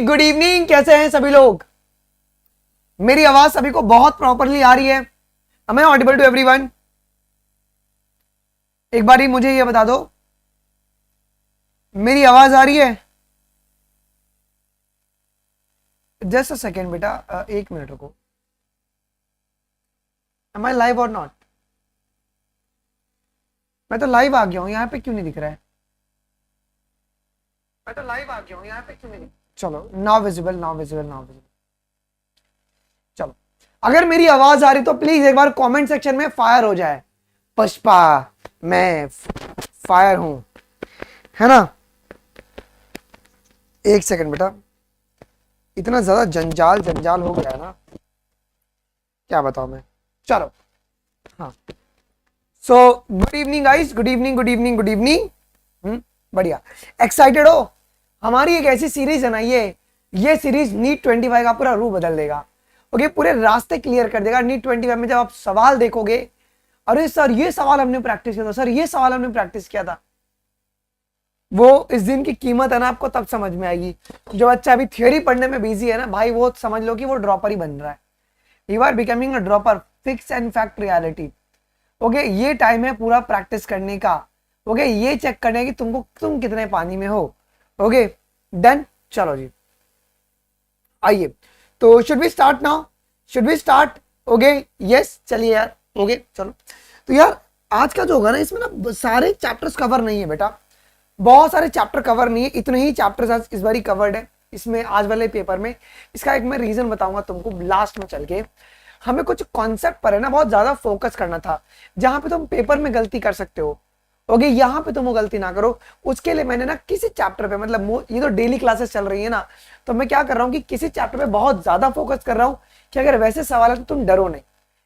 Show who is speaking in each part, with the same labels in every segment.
Speaker 1: Good evening, कैसे हैं सभी लोग? मेरी आवाज सभी को बहुत प्रॉपरली आ रही है? Am I audible to everyone? एक बार ही मुझे ये बता दो, मेरी आवाज आ रही है? जस्ट अ सेकेंड बेटा, एक मिनट रुको। Am I live or not? मैं तो लाइव आ गया हूं, यहाँ पे क्यों नहीं दिख रहा है? मैं तो लाइव आ गया हूं, यहाँ पे क्यों नहीं? चलो, now visible, now visible, now visible. चलो, अगर मेरी आवाज आ रही तो प्लीज एक बार कमेंट सेक्शन में फायर हो जाए। पुष्पा, मैं फायर हूं, है ना? एक सेकंड बेटा, इतना ज्यादा जंजाल जंजाल हो गया है ना, क्या बताऊं मैं। चलो, हाँ। So good evening guys, good evening, good evening, good evening. बढ़िया, एक्साइटेड हो? हमारी एक ऐसी सीरीज है ना, ये सीरीज नीट 25 का पूरा रूप बदल देगा। ओके, पूरे रास्ते क्लियर कर देगा। नीट 25 में जब आप सवाल देखोगे, अरे सर ये सवाल हमने प्रैक्टिस किया था, सर ये सवाल हमने प्रैक्टिस किया था, वो इस दिन की कीमत है ना, आपको तब समझ में आएगी। जो बच्चा अभी थियोरी पढ़ने में बिजी है ना भाई, वो समझ लो कि वो ड्रॉपर ही बन रहा है। You are becoming a dropper, fix and fact reality. Okay, ये टाइम है पूरा प्रैक्टिस करने का। ओके, ये चेक करने की तुम कितने पानी में हो। ओके डन, चलो जी, आइए। तो should we start now? Should we start? Okay yes, चलिए यार। ओके चलो, तो यार आज का जो होगा ना, इसमें ना सारे चैप्टर्स कवर नहीं है बेटा, बहुत सारे चैप्टर कवर नहीं है, इतने ही चैप्टर्स आज इस बार कवर्ड है इसमें आज वाले पेपर में। इसका एक मैं रीजन बताऊंगा तुमको लास्ट में चल के। हमें कुछ कॉन्सेप्ट पर है ना बहुत ज्यादा फोकस करना था, जहां पे तुम पेपर में गलती कर सकते हो। ओके, यहाँ पे तुम वो गलती ना करो, उसके लिए मैंने ना किसी चैप्टर पे, मतलब ये तो डेली क्लासेस चल रही है ना, तो मैं क्या कर रहा हूँ कि किसी चैप्टर पे बहुत ज्यादा फोकस कर रहा हूँ कि अगर वैसे सवाल है तो तुम डरो नहीं।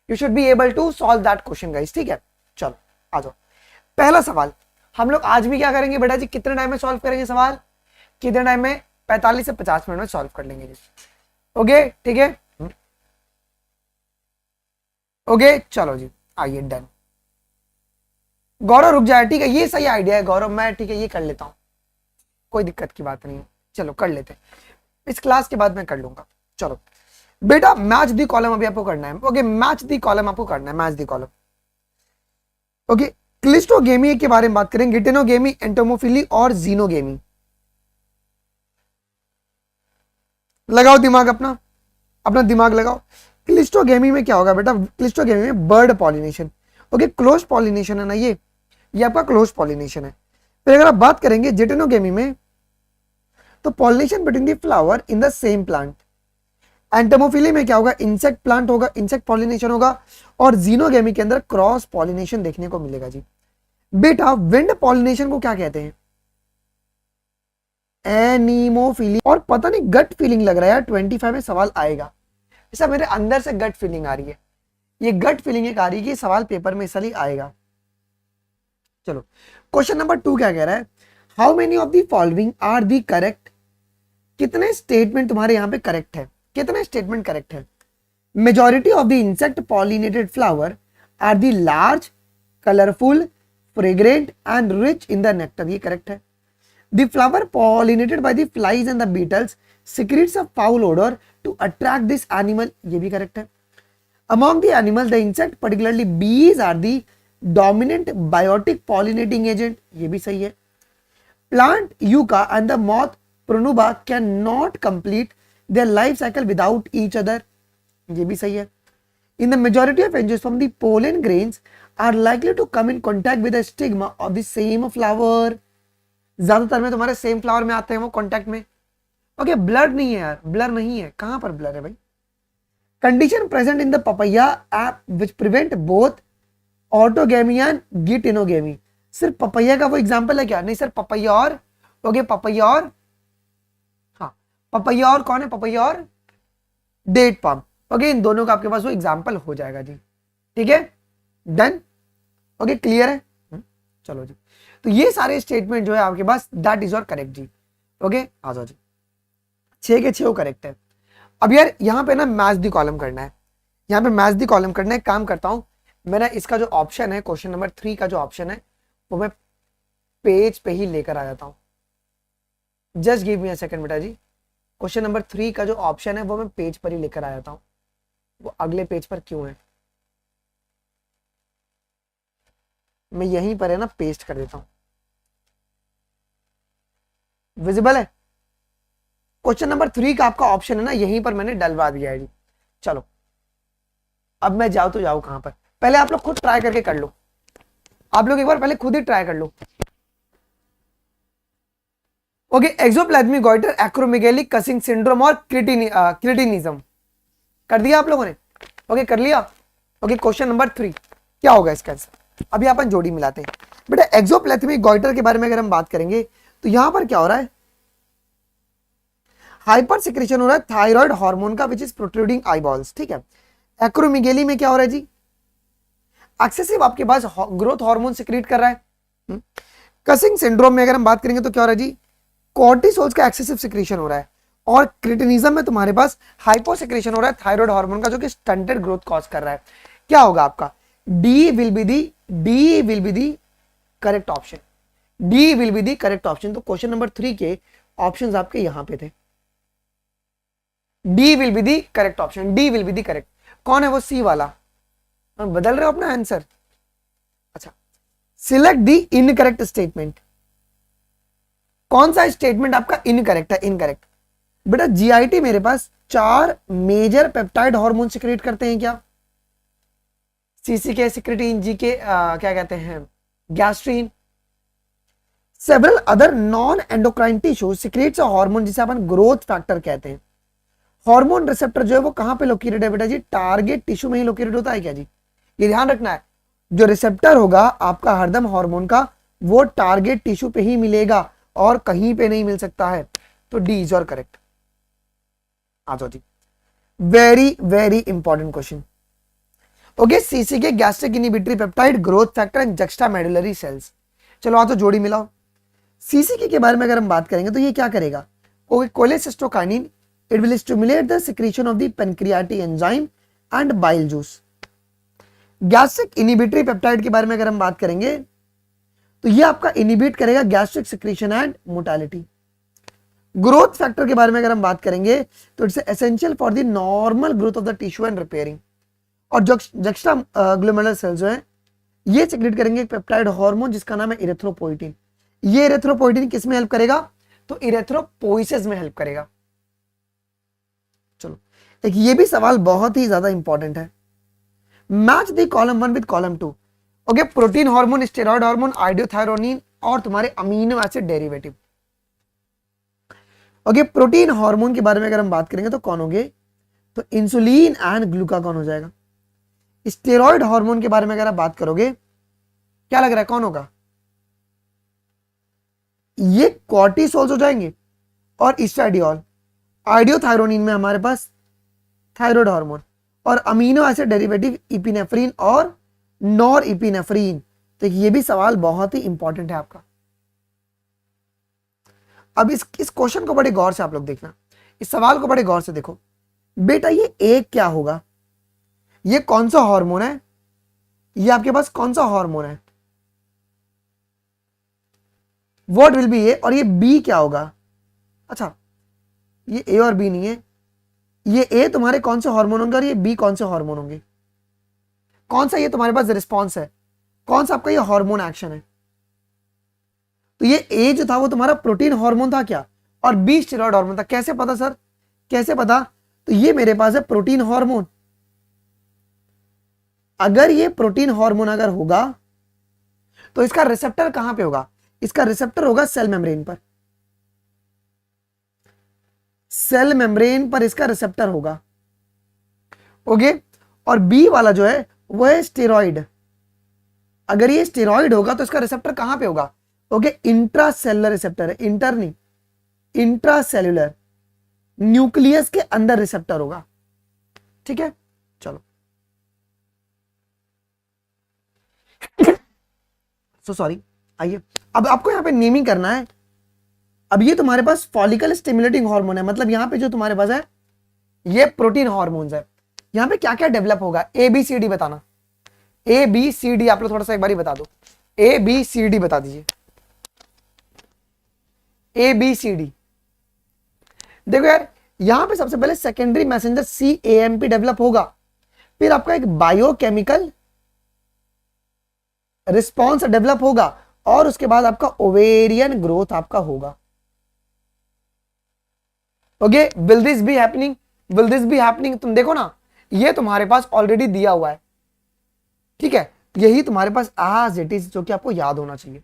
Speaker 1: You should be able to solve that question guys, ठीक है? चलो आ जाओ। पहला सवाल हम लोग आज भी क्या करेंगे बेटा जी, कितने टाइम में सॉल्व करेंगे सवाल? कितने टाइम में? 45 से 50 मिनट में सॉल्व कर लेंगे जी। ओके ठीक है, ओके चलो जी, आइए डन। गौरव रुक जाए, ठीक है, ये सही आइडिया है गौरव, मैं ठीक है ये कर लेता हूँ, कोई दिक्कत की बात नहीं है। चलो कर लेते हैं, इस क्लास के बाद मैं कर लूंगा। चलो बेटा, मैच दी कॉलम अभी आपको करना है। ओके, मैच दी कॉलम आपको करना है, match the column. Okay, cleistogamy के बारे में बात करेंगे, गिटेनोगेमी, एंटोमोफिली और जीनोगेमी। लगाओ दिमाग अपना, अपना दिमाग लगाओ। क्लिस्टोगेमी में क्या होगा बेटा? क्लिस्टोगेमी में bird pollination. Okay, close pollination है ना ये आपका क्लोज पॉलिनेशन है। फिर अगर आप बात करेंगे जिटेनोगेमी में, तो pollination between the flower in the same plant. Entomophily में क्या होगा? इंसेक्ट प्लांट होगा, इंसेक्ट पॉलिनेशन होगा। और जीनोगेमी के अंदर क्रॉस पॉलिनेशन देखने को मिलेगा जी। बेटा विंड पॉलिनेशन को क्या कहते हैं? एनीमोफिली। और पता नहीं गट फीलिंग लग रहा है यार 25 में सवाल आएगा, ऐसा मेरे अंदर से गट फीलिंग आ रही है। ये गट फीलिंग एक आ रही है कि सवाल पेपर में इसलिए आएगा। चलो क्वेश्चन नंबर 2 क्या कह रहा है? How many of the following are the correct? कितने स्टेटमेंट तुम्हारे यहाँ पे करेक्ट है? कितने स्टेटमेंट करेक्ट है? Majority of the insect pollinated flower are the large, colourful, fragrant and rich in the nectar, ये करेक्ट है। The flower pollinated by the flies and the beetles secretes a foul odor to attract this animal, ये भी correct है। Among the animals, the insect, particularly bees, are the dominant biotic pollinating agent, ये भी सही है। Plant yucca and the moth pronuba cannot complete their life cycle without each other, ये भी सही है। In the majority of angiosperm, the pollen grains are likely to come in contact with the stigma of the same flower, ज्यादातर में तुम्हारे same flower में आते हैं वो कांटेक्ट में। ओके, ब्लर नहीं है यार, ब्लर नहीं है, कहां पर ब्लर है भाई? Condition present in the papaya ape which prevent both autogamy and geitonogamy, सिर्फ पपैया का वो एग्जांपल है क्या? नहीं सर, पपैया और, ओके पपैया और, हाँ पपैया और कौन है? पपैया और डेट पाम। ओके, इन दोनों का आपके पास वो एग्जांपल हो जाएगा जी, ठीक है डन। ओके क्लियर है? चलो जी, तो ये सारे स्टेटमेंट जो है आपके पास, दैट इज योर करेक्ट जी। ओके आ जाओ जी, 6 के 6 करेक्ट है। अब यार यहाँ पे ना मैच दी कॉलम करना है, यहाँ पे मैच दी कॉलम करना है। काम करता हूँ मैं ना, इसका जो ऑप्शन है क्वेश्चन नंबर 3 का जो ऑप्शन है वो मैं पेज पे ही लेकर आ जाता हूँ। Just give me a second बेटा जी। क्वेश्चन नंबर 3 का जो ऑप्शन है वो मैं पेज पर ही लेकर आ जाता हूं, वो अगले पेज पर क्यों है, मैं यहीं पर है ना पेस्ट कर देता हूं, विजिबल है। क्वेश्चन नंबर 3 का आपका ऑप्शन है ना, यहीं पर मैंने डलवा दिया है जी। चलो अब मैं जाऊं तो जाऊं कहां पर, पहले आप लोग खुद ट्राई करके कर लो, आप लोग एक बार पहले खुद ही ट्राई कर लो। Okay, exophthalmic goitre, acromegaly, Cushing syndrome और क्रिटिनिज्म कर दिया आप लोगों ने? ओके कर लिया। ओके क्वेश्चन नंबर 3 क्या होगा इसका आंसर, अभी अपन जोड़ी मिलाते हैं बेटा। एक्सोप्लाज्मिक गॉइटर के बारे में अगर हम बात करेंगे तो यहां पर क्या हो रहा है, हाइपर सिक्रेशन हो रहा है थायराइड हार्मोन का विच इज प्रोट्रूडिंग आईबॉल्स, ठीक है। एक्रोमेगेली में क्या हो रहा है जी, एक्सेसिव आपके पास ग्रोथ हार्मोन सिक्रीट कर रहा है। कसिंग सिंड्रोम में अगर हम बात करेंगे तो क्या हो रहा है जी, कॉर्टिसोल्स का एक्सेसिव सिक्रीशन हो रहा है। और क्रिटिनिज्म में तुम्हारे पास हाइपो सिक्रीशन हो रहा है थायराइड हार्मोन का, जो कि स्टंटेड ग्रोथ कॉज कर रहा है। क्या होगा आपका, D will be the correct option, D will be the correct option. तो क्वेश्चन नंबर 3 के ऑप्शंस आपके यहां पे थे, D will be the correct option, D will be the correct. कौन है वो सी वाला, बदल रहे हो अपना आंसर? अच्छा, सिलेक्ट दी इनकरेक्ट स्टेटमेंट, कौन सा स्टेटमेंट आपका इनकरेक्ट है? इनकरेक्ट बेटा, जीआईटी मेरे पास 4 मेजर पेप्टाइड हार्मोन सिक्रेट करते हैं क्या, सीसी के, सिक्रेटिन, जी के क्या कहते हैं, gastrin, several other non endocrine tissue secretes a hormone जिसे अपन ग्रोथ फैक्टर कहते हैं। हार्मोन रिसेप्टर जो है वो कहां पे लोकेटेड है बेटा जी, टारगेट टिश्यू में ही लोकेटेड होता है क्या जी, ये ध्यान रखना है। जो रिसेप्टर होगा आपका हरदम हार्मोन का, वो टारगेट टिश्यू पे ही मिलेगा और कहीं पे नहीं मिल सकता है। तो डी इज योर करेक्ट। आ जाओ जी, very very important question. Okay, C C के gastric inhibitory peptide, growth factor and juxtamedullary cells. चलो आ तो जोड़ी मिलाओ। सीसी के बारे में अगर हम बात करेंगे तो ये क्या करेगा, okay, cholecystokinin, it will stimulate the secretion of the pancreatic enzyme and bile juice। Gastric inhibitory peptide के बारे में अगर हम बात करेंगे तो ये आपका इनहिबिट करेगा gastric secretion and motility. Growth factor के बारे में अगर हम बात करेंगे तो it's essential for the normal growth of the tissue and repairing. और जक्स्टा ग्लोमेरुलर सेल्स जो है ये सिक्रेट करेंगे पेप्टाइड हार्मोन जिसका नाम है इरेथ्रोपोइटिन। ये इरेथ्रोपोइटिन किस में हेल्प करेगा, तो इरेथ्रोपोइसिस में हेल्प करेगा। चलो एक ये भी सवाल बहुत ही ज्यादा इंपॉर्टेंट है, match the column 1 with column 2। Okay, protein hormone, steroid hormone, iodothyronine और तुम्हारे amino acid derivative. Okay, protein hormone के बारे में अगर हम बात करेंगे तो कौन होंगे, तो इंसुलिन एंड ग्लूकागॉन हो जाएगा। स्टेरॉइड हार्मोन के बारे में अगर आप बात करोगे, क्या लग रहा है कौन होगा, ये कॉर्टिसोल्स हो जाएंगे और एस्ट्राडियोल। आइडियोथायरोनिन में हमारे पास थायराइड हार्मोन और अमीनो एसिड डेरिवेटिव इपिनेफ्रिन और नॉर इपिनेफ्रिन। तो ये भी सवाल बहुत ही इंपॉर्टेंट है आपका। अब इस क्वेश्चन को बड़े गौर से आप लोग देखना, इस सवाल को बड़े गौर से देखो बेटा। ये एक क्या होगा, ये कौन सा हार्मोन है, ये आपके पास कौन सा हार्मोन है, व्हाट विल बी ए, और ये बी क्या होगा। अच्छा, ये ए और बी नहीं है, ये ए तुम्हारे कौन से हार्मोन होंगे और ये बी कौन से हार्मोन होंगे, कौन सा ये तुम्हारे पास रिस्पॉन्स है, कौन सा आपका ये हार्मोन एक्शन है। तो ये ए जो था वो तुम्हारा प्रोटीन हार्मोन था क्या, और बी स्टेरॉइड हार्मोन था। कैसे पता सर, कैसे पता, तो ये मेरे पास है प्रोटीन हार्मोन। अगर ये प्रोटीन हार्मोन अगर होगा तो इसका रिसेप्टर कहां पे होगा, इसका रिसेप्टर होगा सेल मेम्ब्रेन पर, सेल मेम्ब्रेन पर इसका रिसेप्टर होगा। ओके, और बी वाला जो है वो है स्टेरॉइड। अगर ये स्टेरॉइड होगा तो इसका रिसेप्टर कहां पे होगा, ओके, इंट्रासेलुलर रिसेप्टर है, इंटर नहीं, इंट्रासेलुलर, न्यूक्लियस के अंदर रिसेप्टर होगा। ठीक है, चलो सॉरी, आइए अब आपको यहां पे नेमिंग करना है। अब ये तुम्हारे पास फॉलिकल स्टिमुलेटिंग हार्मोन है, मतलब यहां पे जो तुम्हारे पास है ये प्रोटीन हार्मोन्स है। यहां पे क्या क्या डेवलप होगा, ए बी सी डी बताना, ए बी सी डी आप लोग थोड़ा सा एक बार बता दो, ए बी सी डी बता दीजिए, ए बी सी डी। देखो यार, यहां पे सबसे पहले सेकेंडरी मैसेंजर CAMP डेवलप होगा, फिर आपका एक बायोकेमिकल रिस्पॉन्स डेवलप होगा, और उसके बाद आपका ओवेरियन ग्रोथ आपका होगा। Okay, will this be happening, will this be happening? तुम देखो ना, ये तुम्हारे पास ऑलरेडी दिया हुआ है, ठीक है, यही तुम्हारे पास आज इट इज, जो कि आपको याद होना चाहिए।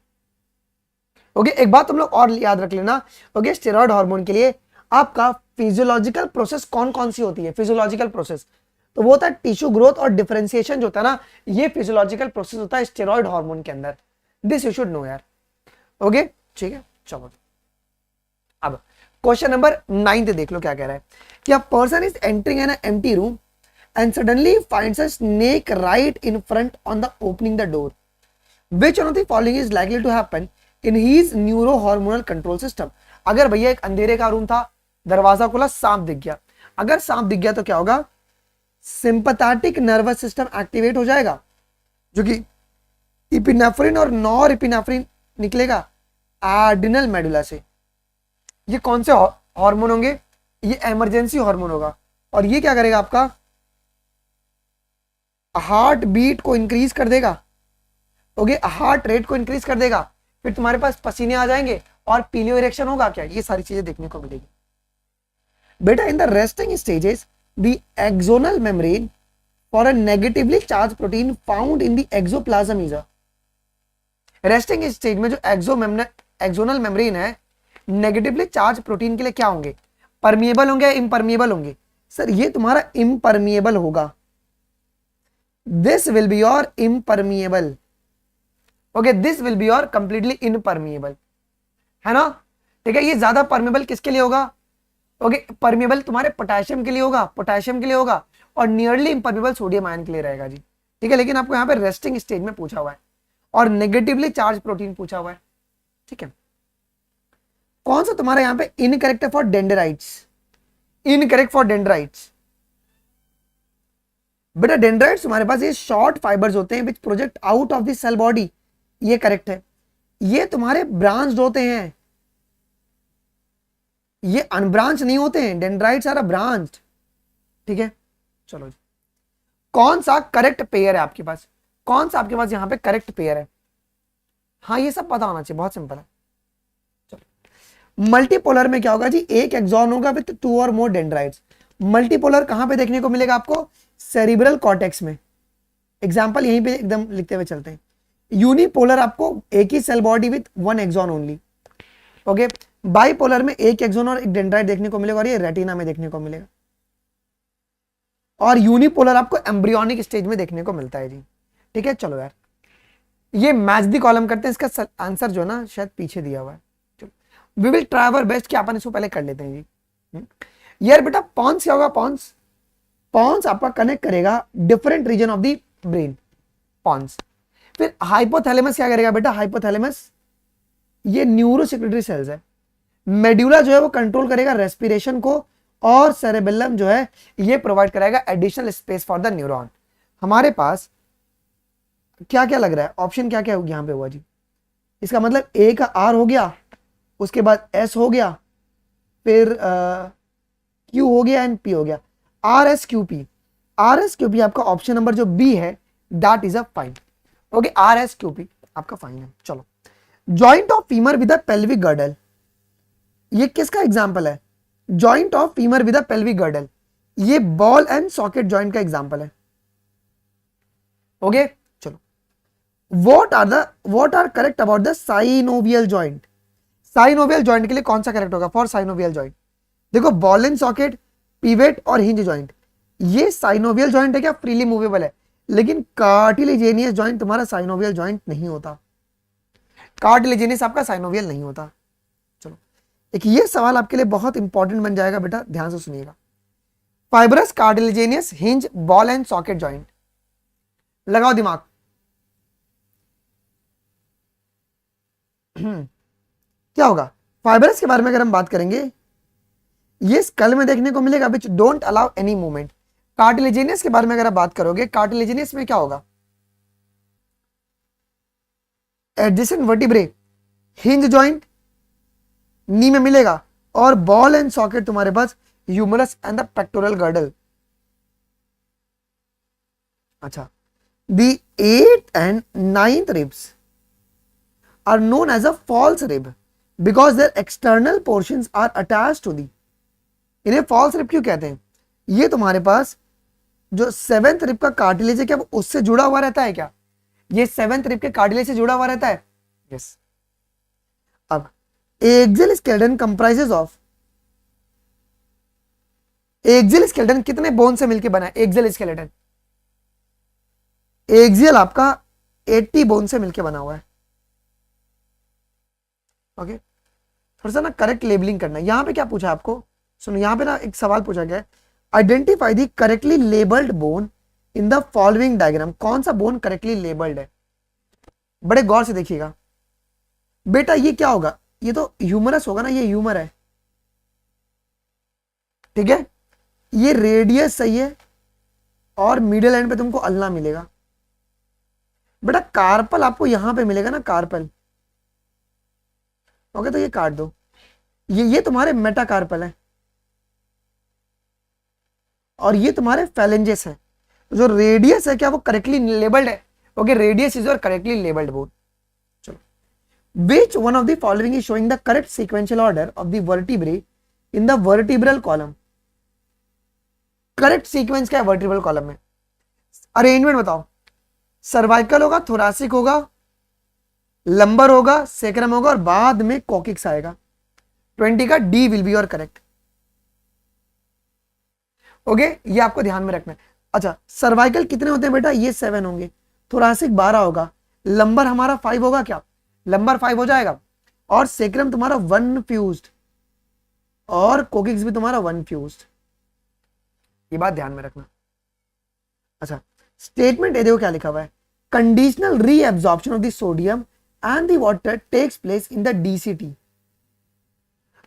Speaker 1: ओके, एक बात तुम लोग और याद रख लेना। ओके, स्टेरॉयड हार्मोन के लिए आपका फिजियोलॉजिकल प्रोसेस कौन कौन सी होती है? फिजियोलॉजिकल प्रोसेस तो वो होता है टिश्यू ग्रोथ और डिफरेंशिएशन जो होता है ना, ये फिजियोलॉजिकल प्रोसेस होता है स्टेरॉयड हार्मोन के अंदर। दिस यू शुड नो यार। ओके, ठीक है, चलो अब क्वेश्चन नंबर 9 देख लो क्या कह रहा है कि a person is entering an empty room and suddenly finds a snake right in front on the opening the door, which one of the following is likely to happen in his neurohormonal control system? अगर भैया एक अंधेरे का room था, दरवाजा खुला, सांप दिख गया, अगर सांप दिख गया तो क्या होगा? सिंपैथेटिक नर्वस सिस्टम एक्टिवेट हो जाएगा, जो कि इपिनेफ्रिन और नॉर इपिनेफ्रिन निकलेगा एड्रिनल मेडुला से। ये कौन से हार्मोन होंगे? ये इमरजेंसी हार्मोन होगा, और ये क्या करेगा? आपका हार्ट बीट को इंक्रीज कर देगा। ओके, हार्ट रेट को इंक्रीज कर देगा, फिर तुम्हारे पास पसीने आ जाएंगे और पीलियो इरेक्शन होगा क्या? ये सारी चीजें देखने को मिलेगी बेटा। In the resting stages the axonal membrane for a negatively charge protein found in the axoplasm is a. Resting stage में जो एक्सोनल मेम्ब्रेन है, नेगेटिवली चार्ज प्रोटीन के लिए क्या होंगे? परमिएबल होंगे या इम्परमिएबल होंगे? सर ये तुम्हारा इम्परमिएबल होगा, this will be your impermeable. Okay, this will be your completely impermeable, है ना? ठीक है, ये ज्यादा परमिएबल किसके लिए होगा? ओके, परमिएबल तुम्हारे पोटेशियम के लिए होगा, पोटेशियम के लिए होगा, और नियरली इम्परमिएबल सोडियम आयन के लिए रहेगा जी। ठीक है, लेकिन आपको यहाँ पे रेस्टिंग स्टेज में पूछा हुआ है और नेगेटिवली चार्ज प्रोटीन पूछा हुआ है। ठीक है, कौन सा तुम्हारा यहाँ पे इनकरेक्ट है for dendrites? Incorrect for dendrites बेटा, डेंड्राइट्स तुम्हारे पास ये शॉर्ट फाइबर्स होते हैं which project out of the cell body, ये करेक्ट है। ये तुम्हारे ब्रांच्ड होते हैं, ये अनब्रांच नहीं होते हैं, डेंड्राइट्स आर ब्रांच्ड। ठीक है, चलो जी, कौन सा करेक्ट पेयर है आपके पास? कौन सा आपके पास यहाँ पे करेक्ट पेयर है? हाँ, ये सब पता होना चाहिए, बहुत सिंपल है। चलो, मल्टीपोलर में क्या होगा जी? एक एक्सॉन होगा विद 2 और मोर डेंड्राइट्स। मल्टीपोलर कहां पे देखने को मिलेगा आपको? सेरिब्रल कॉर्टेक्स में। एग्जांपल यहीं पे एकदम लिखते हुए चलते हैं। यूनिपोलर आपको एक ही cell body with 1 axon only. Okay, bipolar में एक एक्सॉन और एक डेंड्राइट देखने को मिलेगा, और ये रेटिना में देखने को मिलेगा। और यूनिपोलर आपको एम्ब्रियोनिक स्टेज में देखने को मिलता है जी। ठीक है, चलो यार, ये मैच दी कॉलम करते हैं, इसका आंसर जो ना शायद पीछे दिया हुआ है। We will try our best कि अपन इसको पहले कर लेते हैं जी। यार बेटा, पॉन्स क्या होगा? पॉन्स, पॉन्स आपका कनेक्ट करेगा different region of the brain, pons. फिर हाइपोथैलेमस क्या करेगा बेटा? हाइपोथैलेमस ये न्यूरोसेक्रेटरी सेल्स है। मेड्यूला जो है वो कंट्रोल करेगा रेस्पिरेशन को, और सेरेबेलम जो है ये प्रोवाइड कराएगा additional space for the neuron. हमारे पास क्या क्या लग रहा है? ऑप्शन क्या क्या यहां पे हुआ जी? इसका मतलब ए का आर हो गया, उसके बाद एस हो गया, फिर क्यू हो गया, एंड पी हो गया। R S Q P, R S Q P आपका ऑप्शन नंबर जो बी है that is a fine. Okay, R S Q P आपका फाइन है। चलो, joint of femur with a pelvic girdle, ये किसका एग्जांपल है? Joint of femur with a pelvic girdle, ये बॉल एंड सॉकेट जॉइंट का एग्जांपल है। ओके, चलो, what are correct about the synovial joint? Synovial joint के लिए कौन सा करेक्ट होगा फॉर साइनोवियल जॉइंट? देखो, बॉल एंड सॉकेट, पिवेट और हिंज जॉइंट, ये साइनोवियल जॉइंट है क्या? फ्रीली मूवेबल है, लेकिन कार्टिलेजेनियस जॉइंट तुम्हारा साइनोवियल जॉइंट नहीं होता। कार्टिलेजेनियस आपका साइनोवियल नहीं होता। चलो, एक ये सवाल आपके लिए बहुत इंपॉर्टेंट बन जाएगा बेटा, ध्यान से सुनिएगा। Fibrous, cartilaginous, hinge, ball and socket joint, लगाओ दिमाग। क्या होगा? फाइब्रस के बारे में अगर हम बात करेंगे, ये स्कल में देखने को मिलेगा which don't allow any movement. Cartilaginous के बारे में अगर आप बात करोगे, कार्टिलेजेनियस में क्या होगा? Adjacent vertebrae, hinge joint knee में मिलेगा, और बॉल एंड सॉकेट तुम्हारे पास humerus and the pectoral girdle. अच्छा, the 8th and 9th ribs are known as a false rib because their external portions are attached to the, इन्हें false rib क्यों कहते हैं? ये तुम्हारे पास जो 7th rib का कार्टिलेज है क्या वो उससे जुड़ा हुआ रहता है क्या? ये 7th rib के कार्टिलेज से जुड़ा हुआ रहता है? यस। अब axial skeleton comprises of, axial skeleton कितने बोन से मिलकर बना है? एक्सियल स्केलेटन, एक्सियल आपका 80 बोन से मिलकर बना हुआ है। ओके, थोड़ा सा ना करेक्ट लेबलिंग करना है। यहां पे क्या पूछा आपको, सुनो, यहां पे ना एक सवाल पूछा गया है, identify the correctly labelled bone in the following diagram. कौन सा बोन करेक्टली लेबल्ड है? बड़े गौर से देखिएगा बेटा, ये क्या होगा? ये तो ह्यूमरस होगा ना, ये ह्यूमर है, ठीक है। ये रेडियस सही है और मिडिल एंड पे तुमको अल्ना मिलेगा। बेटा कार्पल आपको यहां पे मिलेगा ना, कार्पल। ओके, तो ये काट दो, ये तुम्हारे मेटाकार्पल है और ये तुम्हारे फैलेंजेस है। जो रेडियस है क्या वो करेक्टली लेबल्ड है? Okay, radius is your correctly labelled bone. चलो, which one of the following is showing the correct sequential order of the vertebrae in the vertebral column? Correct sequence क्या है vertebral column में? Arrangement बताओ। Cervical होगा, thoracic होगा, lumbar होगा, sacrum होगा और बाद में कॉकिक्स आएगा। 20 का D will be your correct. Okay, ये आपको ध्यान में रखना है। अच्छा, सर्वाइकल कितने होते हैं बेटा? ये 7 होंगे, थोरासिक 12 होगा, लंबर हमारा 5 होगा क्या? लंबर 5 हो जाएगा और सेक्रम तुम्हारा 1 फ्यूज्ड और कोकिक्स भी तुम्हारा 1 फ्यूज्ड। ये बात ध्यान में रखना। अच्छा, स्टेटमेंट ये देखो क्या लिखा हुआ है, conditional reabsorption of the sodium and the water takes place in the DCT.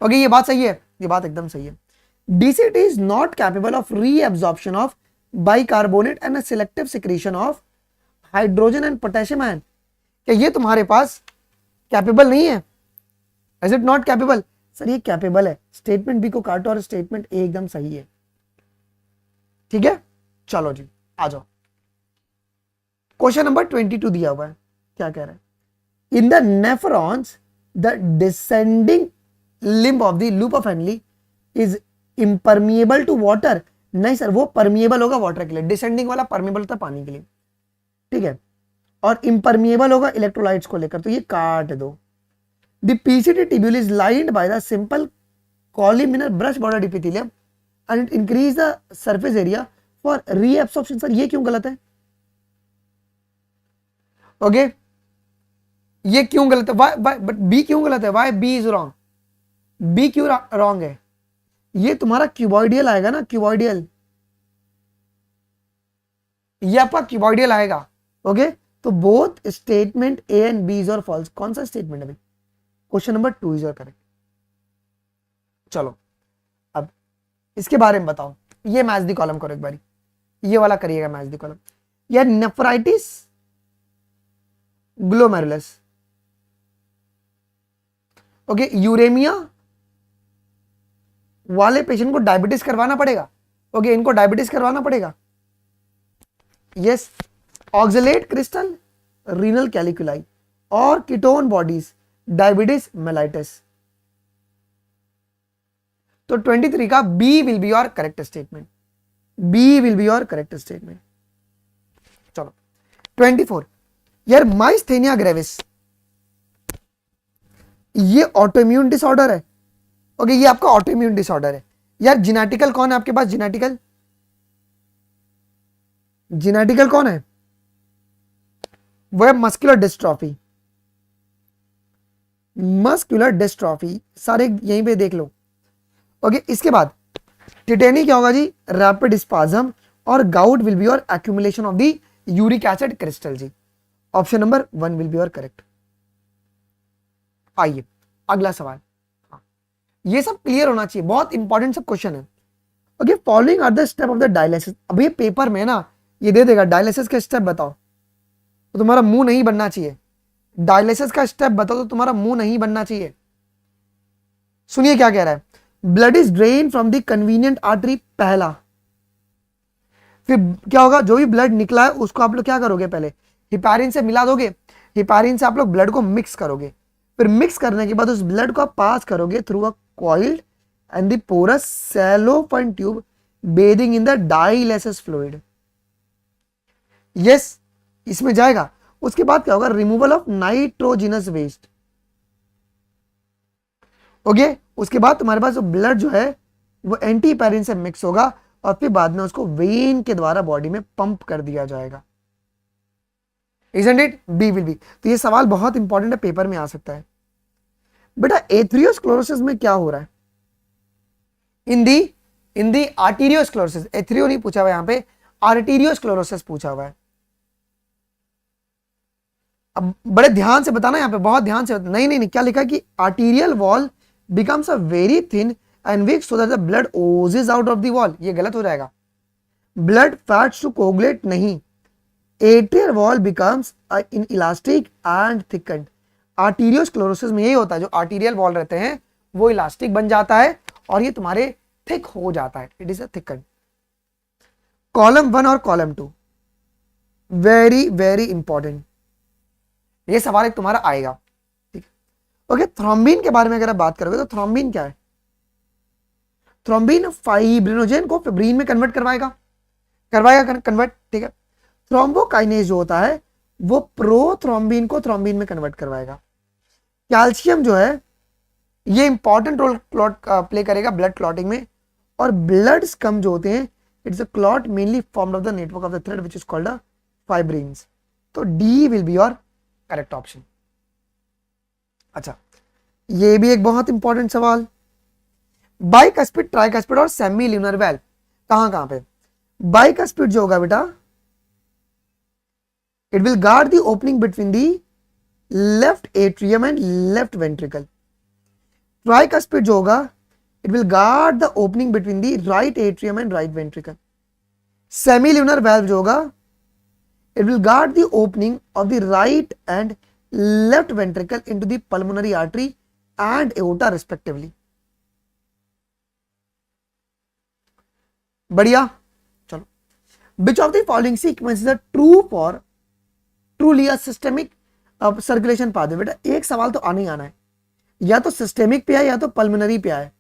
Speaker 1: Okay, ये बात सही है, ये बात एकदम सही है। DCT is not capable of reabsorption of bicarbonate and selective secretion of hydrogen and potassium ion. क्या ये तुम्हारे पास कैपेबल नहीं है? Is it not capable? Sir ये कैपेबल है। स्टेटमेंट बी को काटो और स्टेटमेंट ए एकदम सही है, ठीक है। चलो जी, आ जाओ। क्वेश्चन नंबर 22 दिया हुआ है, क्या कह रहा है? In the nephrons the descending limb of the loop of Henle is impermeable to water. नहीं सर, वो परमिएबल होगा वाटर के लिए, डिसेंडिंग वाला परमिएबल होता पानी के लिए, ठीक है, और इम्परमिएबल होगा इलेक्ट्रोलाइट्स को लेकर, तो ये काट दो। The PCT tubule is lined by the simple columnar brush border epithelium and it increase the surface area for reabsorption. Sir ये क्यों गलत है? ओके, ये क्यों गलत है? वाई बट बी क्यों गलत है? Why B is wrong? B क्यों रॉन्ग है? ये तुम्हारा क्यूबॉइडियल आएगा ना, क्यूबॉइडियल, ये आपका क्यूबॉइडियल आएगा। ओके, तो both statement A and B is और फॉल्स। कौन सा स्टेटमेंट है भाई? क्वेश्चन नंबर 2 इज और करेक्ट। चलो, अब इसके बारे में बताओ। ये मैच द कॉलम करो एक बारी, ये वाला करिएगा मैच द कॉलम। या नेफ्राइटिस ग्लोमेरुलस, ओके, यूरेमिया वाले पेशेंट को डायबिटीज करवाना पड़ेगा। ओके, इनको डायबिटीज करवाना पड़ेगा। Yes, oxalate crystal, renal calculi और कीटोन बॉडीज, डायबिटीज मेलाइटिस। तो 23 का B will be your correct statement, B will be your correct statement. चलो 24, यार माइस्थेनिया ग्रेविस ये ऑटोइम्यून डिसऑर्डर है। ओके, ये आपका ऑटोइम्यून डिसऑर्डर है। यार जेनेटिकल कौन है आपके पास? जेनेटिकल, जेनेटिकल कौन है? वो है मस्कुलर डिस्ट्रॉफी, मस्कुलर डिस्ट्रॉफी, सारे यहीं पे देख लो। ओके, इसके बाद टिटेनी क्या होगा जी? रैपिड स्पाज्म और gout will be your accumulation of the uric acid crystal जी। Option number 1 will be your correct. आइए अगला सवाल। हाँ, ये सब क्लियर होना चाहिए, बहुत इंपॉर्टेंट सब क्वेश्चन है। Okay, following are the step of the dialysis. अब ये पेपर में ना ये दे देगा डायलिसिस का स्टेप बताओ, तो तुम्हारा मुंह नहीं बनना चाहिए। डायलिसिस का स्टेप बताओ तो तुम्हारा मुंह नहीं बनना चाहिए। सुनिए क्या कह रहा है, blood is drain from the convenient artery, पहला। फिर क्या होगा, जो भी ब्लड निकला है उसको आप लोग क्या करोगे, पहले हिपैरिन से मिला दोगे, हिपैरिन से आप लोग ब्लड को मिक्स करोगे, फिर मिक्स करने के बाद उस ब्लड को आप पास करोगे through a coiled and the porous cellophane tube bathing in the dialysis fluid. Yes, इसमें जाएगा। उसके बाद क्या होगा, removal of nitrogenous waste. Okay, उसके बाद तुम्हारे पास ब्लड जो है वो एंटी हिपैरिन से मिक्स होगा और फिर बाद में उसको वेन के द्वारा बॉडी में पंप कर दिया जाएगा। Isn't it? B will be। तो ये सवाल बहुत इंपॉर्टेंट है, पेपर में आ सकता है। बेटा एथेरियोस्क्लेरोसिस में क्या हो रहा है, इन दी आर्टेरियोस्क्लेरोसिस, एथेरियो नहीं पूछा हुआ यहां पे, आर्टेरियोस्क्लेरोसिस पूछा हुआ है। अब बड़े ध्यान से बताना यहां पे, बहुत ध्यान से। नहीं नहीं नहीं, क्या लिखा है कि arterial wall becomes a very thin and weak so that the blood oozes out of the wall, ये गलत हो जाएगा। ब्लड फैट्स टू कोगुलेट नहीं, atrial wall becomes inelastic and thickened. Arteriosclerosis में यही होता है, जो आर्टेरियल वॉल रहते हैं वो इलास्टिक बन जाता है और ये तुम्हारे थिक हो जाता है, इट इज अ थिकन्ड। कॉलम 1 और कॉलम 2 वेरी वेरी इंपॉर्टेंट, ये सवाल एक तुम्हारा आएगा, ठीक है। ओके, थ्रोम्बिन के बारे में अगर आप बात करोगे तो थ्रोम्बिन क्या है, थ्रोम्बिन फाइब्रिनोजेन को फिब्रिन में कन्वर्ट करवाएगा कन्वर्ट, ठीक है। थ्रोम्बोकाइनेज जो होता है वो प्रोथ्रोम्बिन को थ्रोम्बिन में कन्वर्ट करवाएगा। कैल्शियम जो है ये इंपॉर्टेंट रोल प्ले करेगा ब्लड क्लॉटिंग में, और ब्लड स्कम जो होते हैं it's a clot mainly formed of the network of the thread which is called a fibrins. तो D will be your correct option. अच्छा, ये भी एक बहुत इंपॉर्टेंट सवाल, बाइकस्पिड, ट्राइकस्पिड और सेमी ल्यूनर वेल कहां पे। बाइकस्पिड जो होगा बेटा, it will guard the opening between the left atrium and left ventricle। Tricuspid जो होगा, it will guard the opening between the right atrium and right ventricle। Semilunar valve जो होगा, it will guard the opening of the right and left ventricle into the pulmonary artery and aorta respectively। बढ़िया, चलो। Which of the following sequence is a true for truly systemic circulation pathway. बेटा एक सवाल तो आने ही आना है, या तो सिस्टेमिक पे है या तो पल्मोनरी पे है,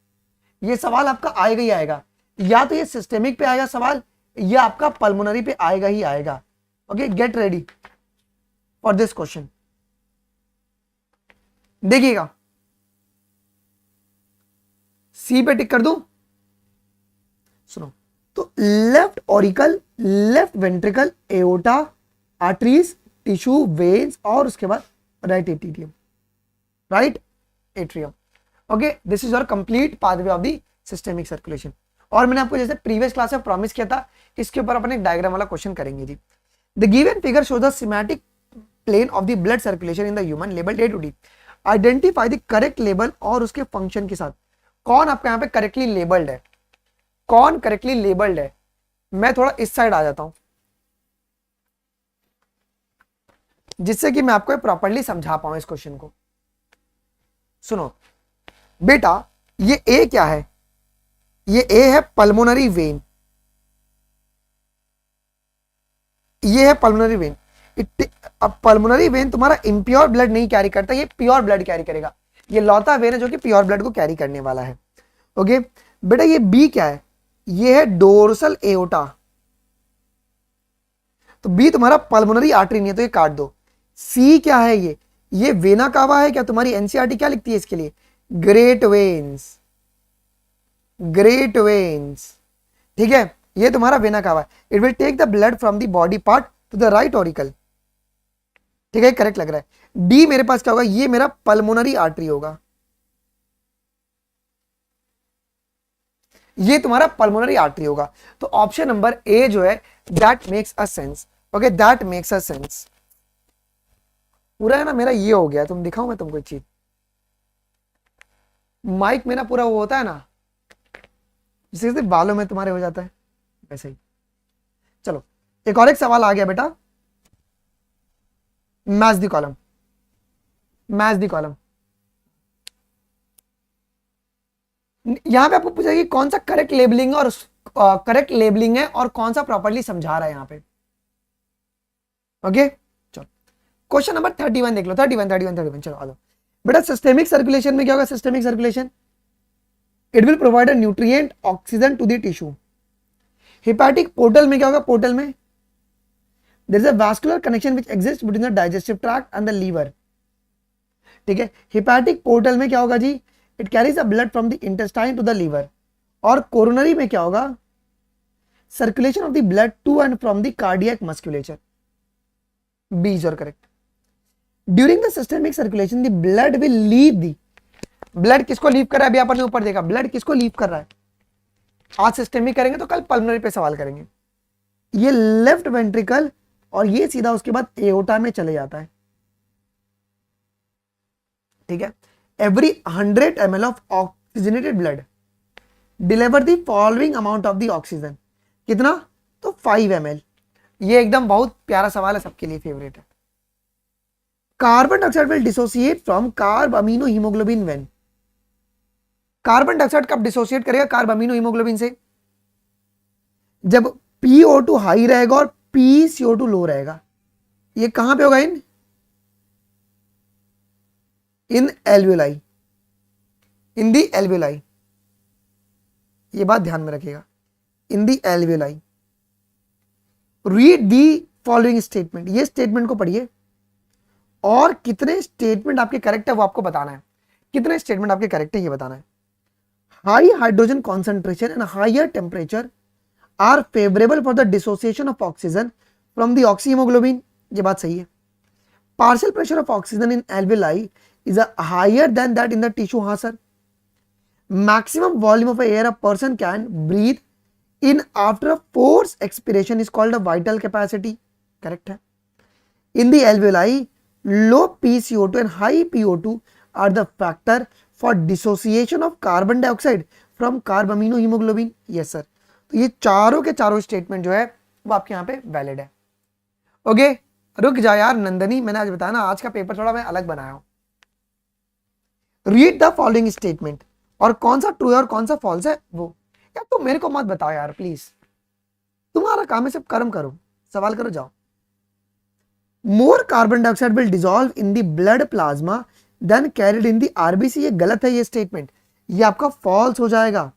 Speaker 1: ये सवाल आपका आएगा ही आएगा, या तो ये सिस्टेमिक पे आएगा सवाल या आपका पल्मोनरी पे आएगा ही आएगा। Okay, get ready for this question. देखिएगा, सी पे टिक कर दूं, सुनो। तो left auricle, left ventricle, aorta, arteries, tissue, veins और उसके बाद right atrium, right atrium. Okay, this is your complete pathway of the systemic circulation. और मैंने आपको जैसे प्रीवियस क्लास में प्रॉमिस किया था, इसके ऊपर अपन एक डायग्राम वाला क्वेश्चन करेंगे जी। The given figure shows the symmetric plane of the blood circulation in the human, labelled A to D। Identify the correct label और उसके फंक्शन के साथ। कौन आपका यहाँ पे करेक्टली लेबल्ड है, कौन करेक्टली लेबल्ड है। मैं थोड़ा इस साइड आ जाता हूं जिससे कि मैं आपको प्रॉपर्ली समझा पाऊं इस क्वेश्चन को। सुनो बेटा, ये ए क्या है, ये ए है पल्मोनरी वेन, ये है पल्मोनरी वेन। अब पल्मोनरी वेन तुम्हारा इम्प्योर ब्लड नहीं कैरी करता, ये प्योर ब्लड कैरी करेगा। ये लौता वेन है जो कि प्योर ब्लड को कैरी करने वाला है। ओके बेटा, ये बी क्या है, ये है डोर्सल एओर्टा। तो बी तुम्हारा पल्मोनरी आर्टरी नहीं है तो ये काट दो। सी क्या है, ये वेना कावा है क्या, तुम्हारी एनसीईआरटी क्या लिखती है इसके लिए, ग्रेट वेन्स, ग्रेट वेन्स, ठीक है। ये तुम्हारा वेना कावा है। It will take the blood from the body part to the right auricle, ठीक है, करेक्ट लग रहा है। डी मेरे पास क्या होगा, ये मेरा पल्मोनरी आर्टरी होगा, ये तुम्हारा पल्मोनरी आर्टरी होगा। तो ऑप्शन नंबर ए जो है that makes a sense. Okay, that makes a sense. पूरा है ना मेरा, ये हो गया। तुम दिखाऊं मैं तुमको एक चीज, माइक मेरा पूरा वो होता है ना, जिससे बालों में तुम्हारे हो जाता है वैसे ही। चलो एक और एक सवाल आ गया बेटा, match the column, match the column. यहां पे आपको पूछा कि कौन सा करेक्ट लेबलिंग है और करेक्ट लेबलिंग है और कौन सा प्रॉपर्ली समझा रहा है यहां पे। ओके चलो क्वेश्चन नंबर 31 देख लो, 31 चलो आ जाओ बेटा। सिस्टेमिक सर्कुलेशन में क्या होगा? Systemic circulation, it will provide a nutrient oxygen to the tissue. Hepatic portal में क्या होगा? पोर्टल में there is a vascular connection which exist between the digestive tract and the liver. ठीक है, हेपेटिक पोर्टल में क्या होगा जी? It carries the blood from the intestine to the liver. और कोरोनरी में क्या होगा? Circulation of the blood to and from the cardiac musculature. B is your correct. During the systemic circulation the blood will leave the, blood किसको leave कर रहा है? अभी अपन ने ऊपर देखा, ब्लड किसको लीव कर रहा है? आज सिस्टेमिक करेंगे तो कल पल्मोनरी पे सवाल करेंगे। ये लेफ्ट वेंट्रिकल और ये सीधा उसके बाद एओर्टा में चले जाता है। ठीक है, every 100 ml of oxygenated blood deliver the following amount of the oxygen. कितना? तो 5 ml। ये एकदम बहुत प्यारा सवाल है, सबके लिए फेवरेट है। Carbon dioxide will dissociate from carb amino haemoglobin when. Carbon dioxide कब डिसोसिएट करेगा कार्ब अमीनो हीमोग्लोबिन से? जब PO2 हाई रहेगा और PCO2 लो रहेगा। ये कहां पे होगा? In alveoli, in the alveoli. ये बात ध्यान में रखिएगा, in the alveoli. Read the following statement, ये स्टेटमेंट को पढ़िए और कितने स्टेटमेंट आपके करेक्ट है वो आपको बताना है। कितने स्टेटमेंट आपके करेक्ट है ये बताना है। High hydrogen concentration and higher temperature are favourable for the dissociation of oxygen from the oxyhaemoglobin. ये बात सही है। Partial pressure of oxygen in alveoli is higher than that in the tissue. हाँ सर। maximum volume of air a person can breathe in after a forced expiration is called a vital capacity. correct है। in the alveoli low PCO2 and high PO2 are the factor for dissociation of carbon dioxide from carb amino hemoglobin. yes sir। तो ये चारों के चारों statement जो है वो आपके यहाँ पे वैलिड है। ओके रुक जा यार नंदनी, मैंने आज बताया ना आज का पेपर थोड़ा मैं अलग बनाया हूं। रीड द फॉलोइंग स्टेटमेंट, और कौन सा ट्रू है और कौन सा फॉल्स है वो। यार तुम मेरे को मत बताओ यार प्लीज, तुम्हारा काम है सिर्फ कर्म करो, सवाल करो जाओ। More carbon dioxide will dissolve in the blood plasma then carried in the RBC. ये गलत है ये स्टेटमेंट, ये आपका फॉल्स हो जाएगा।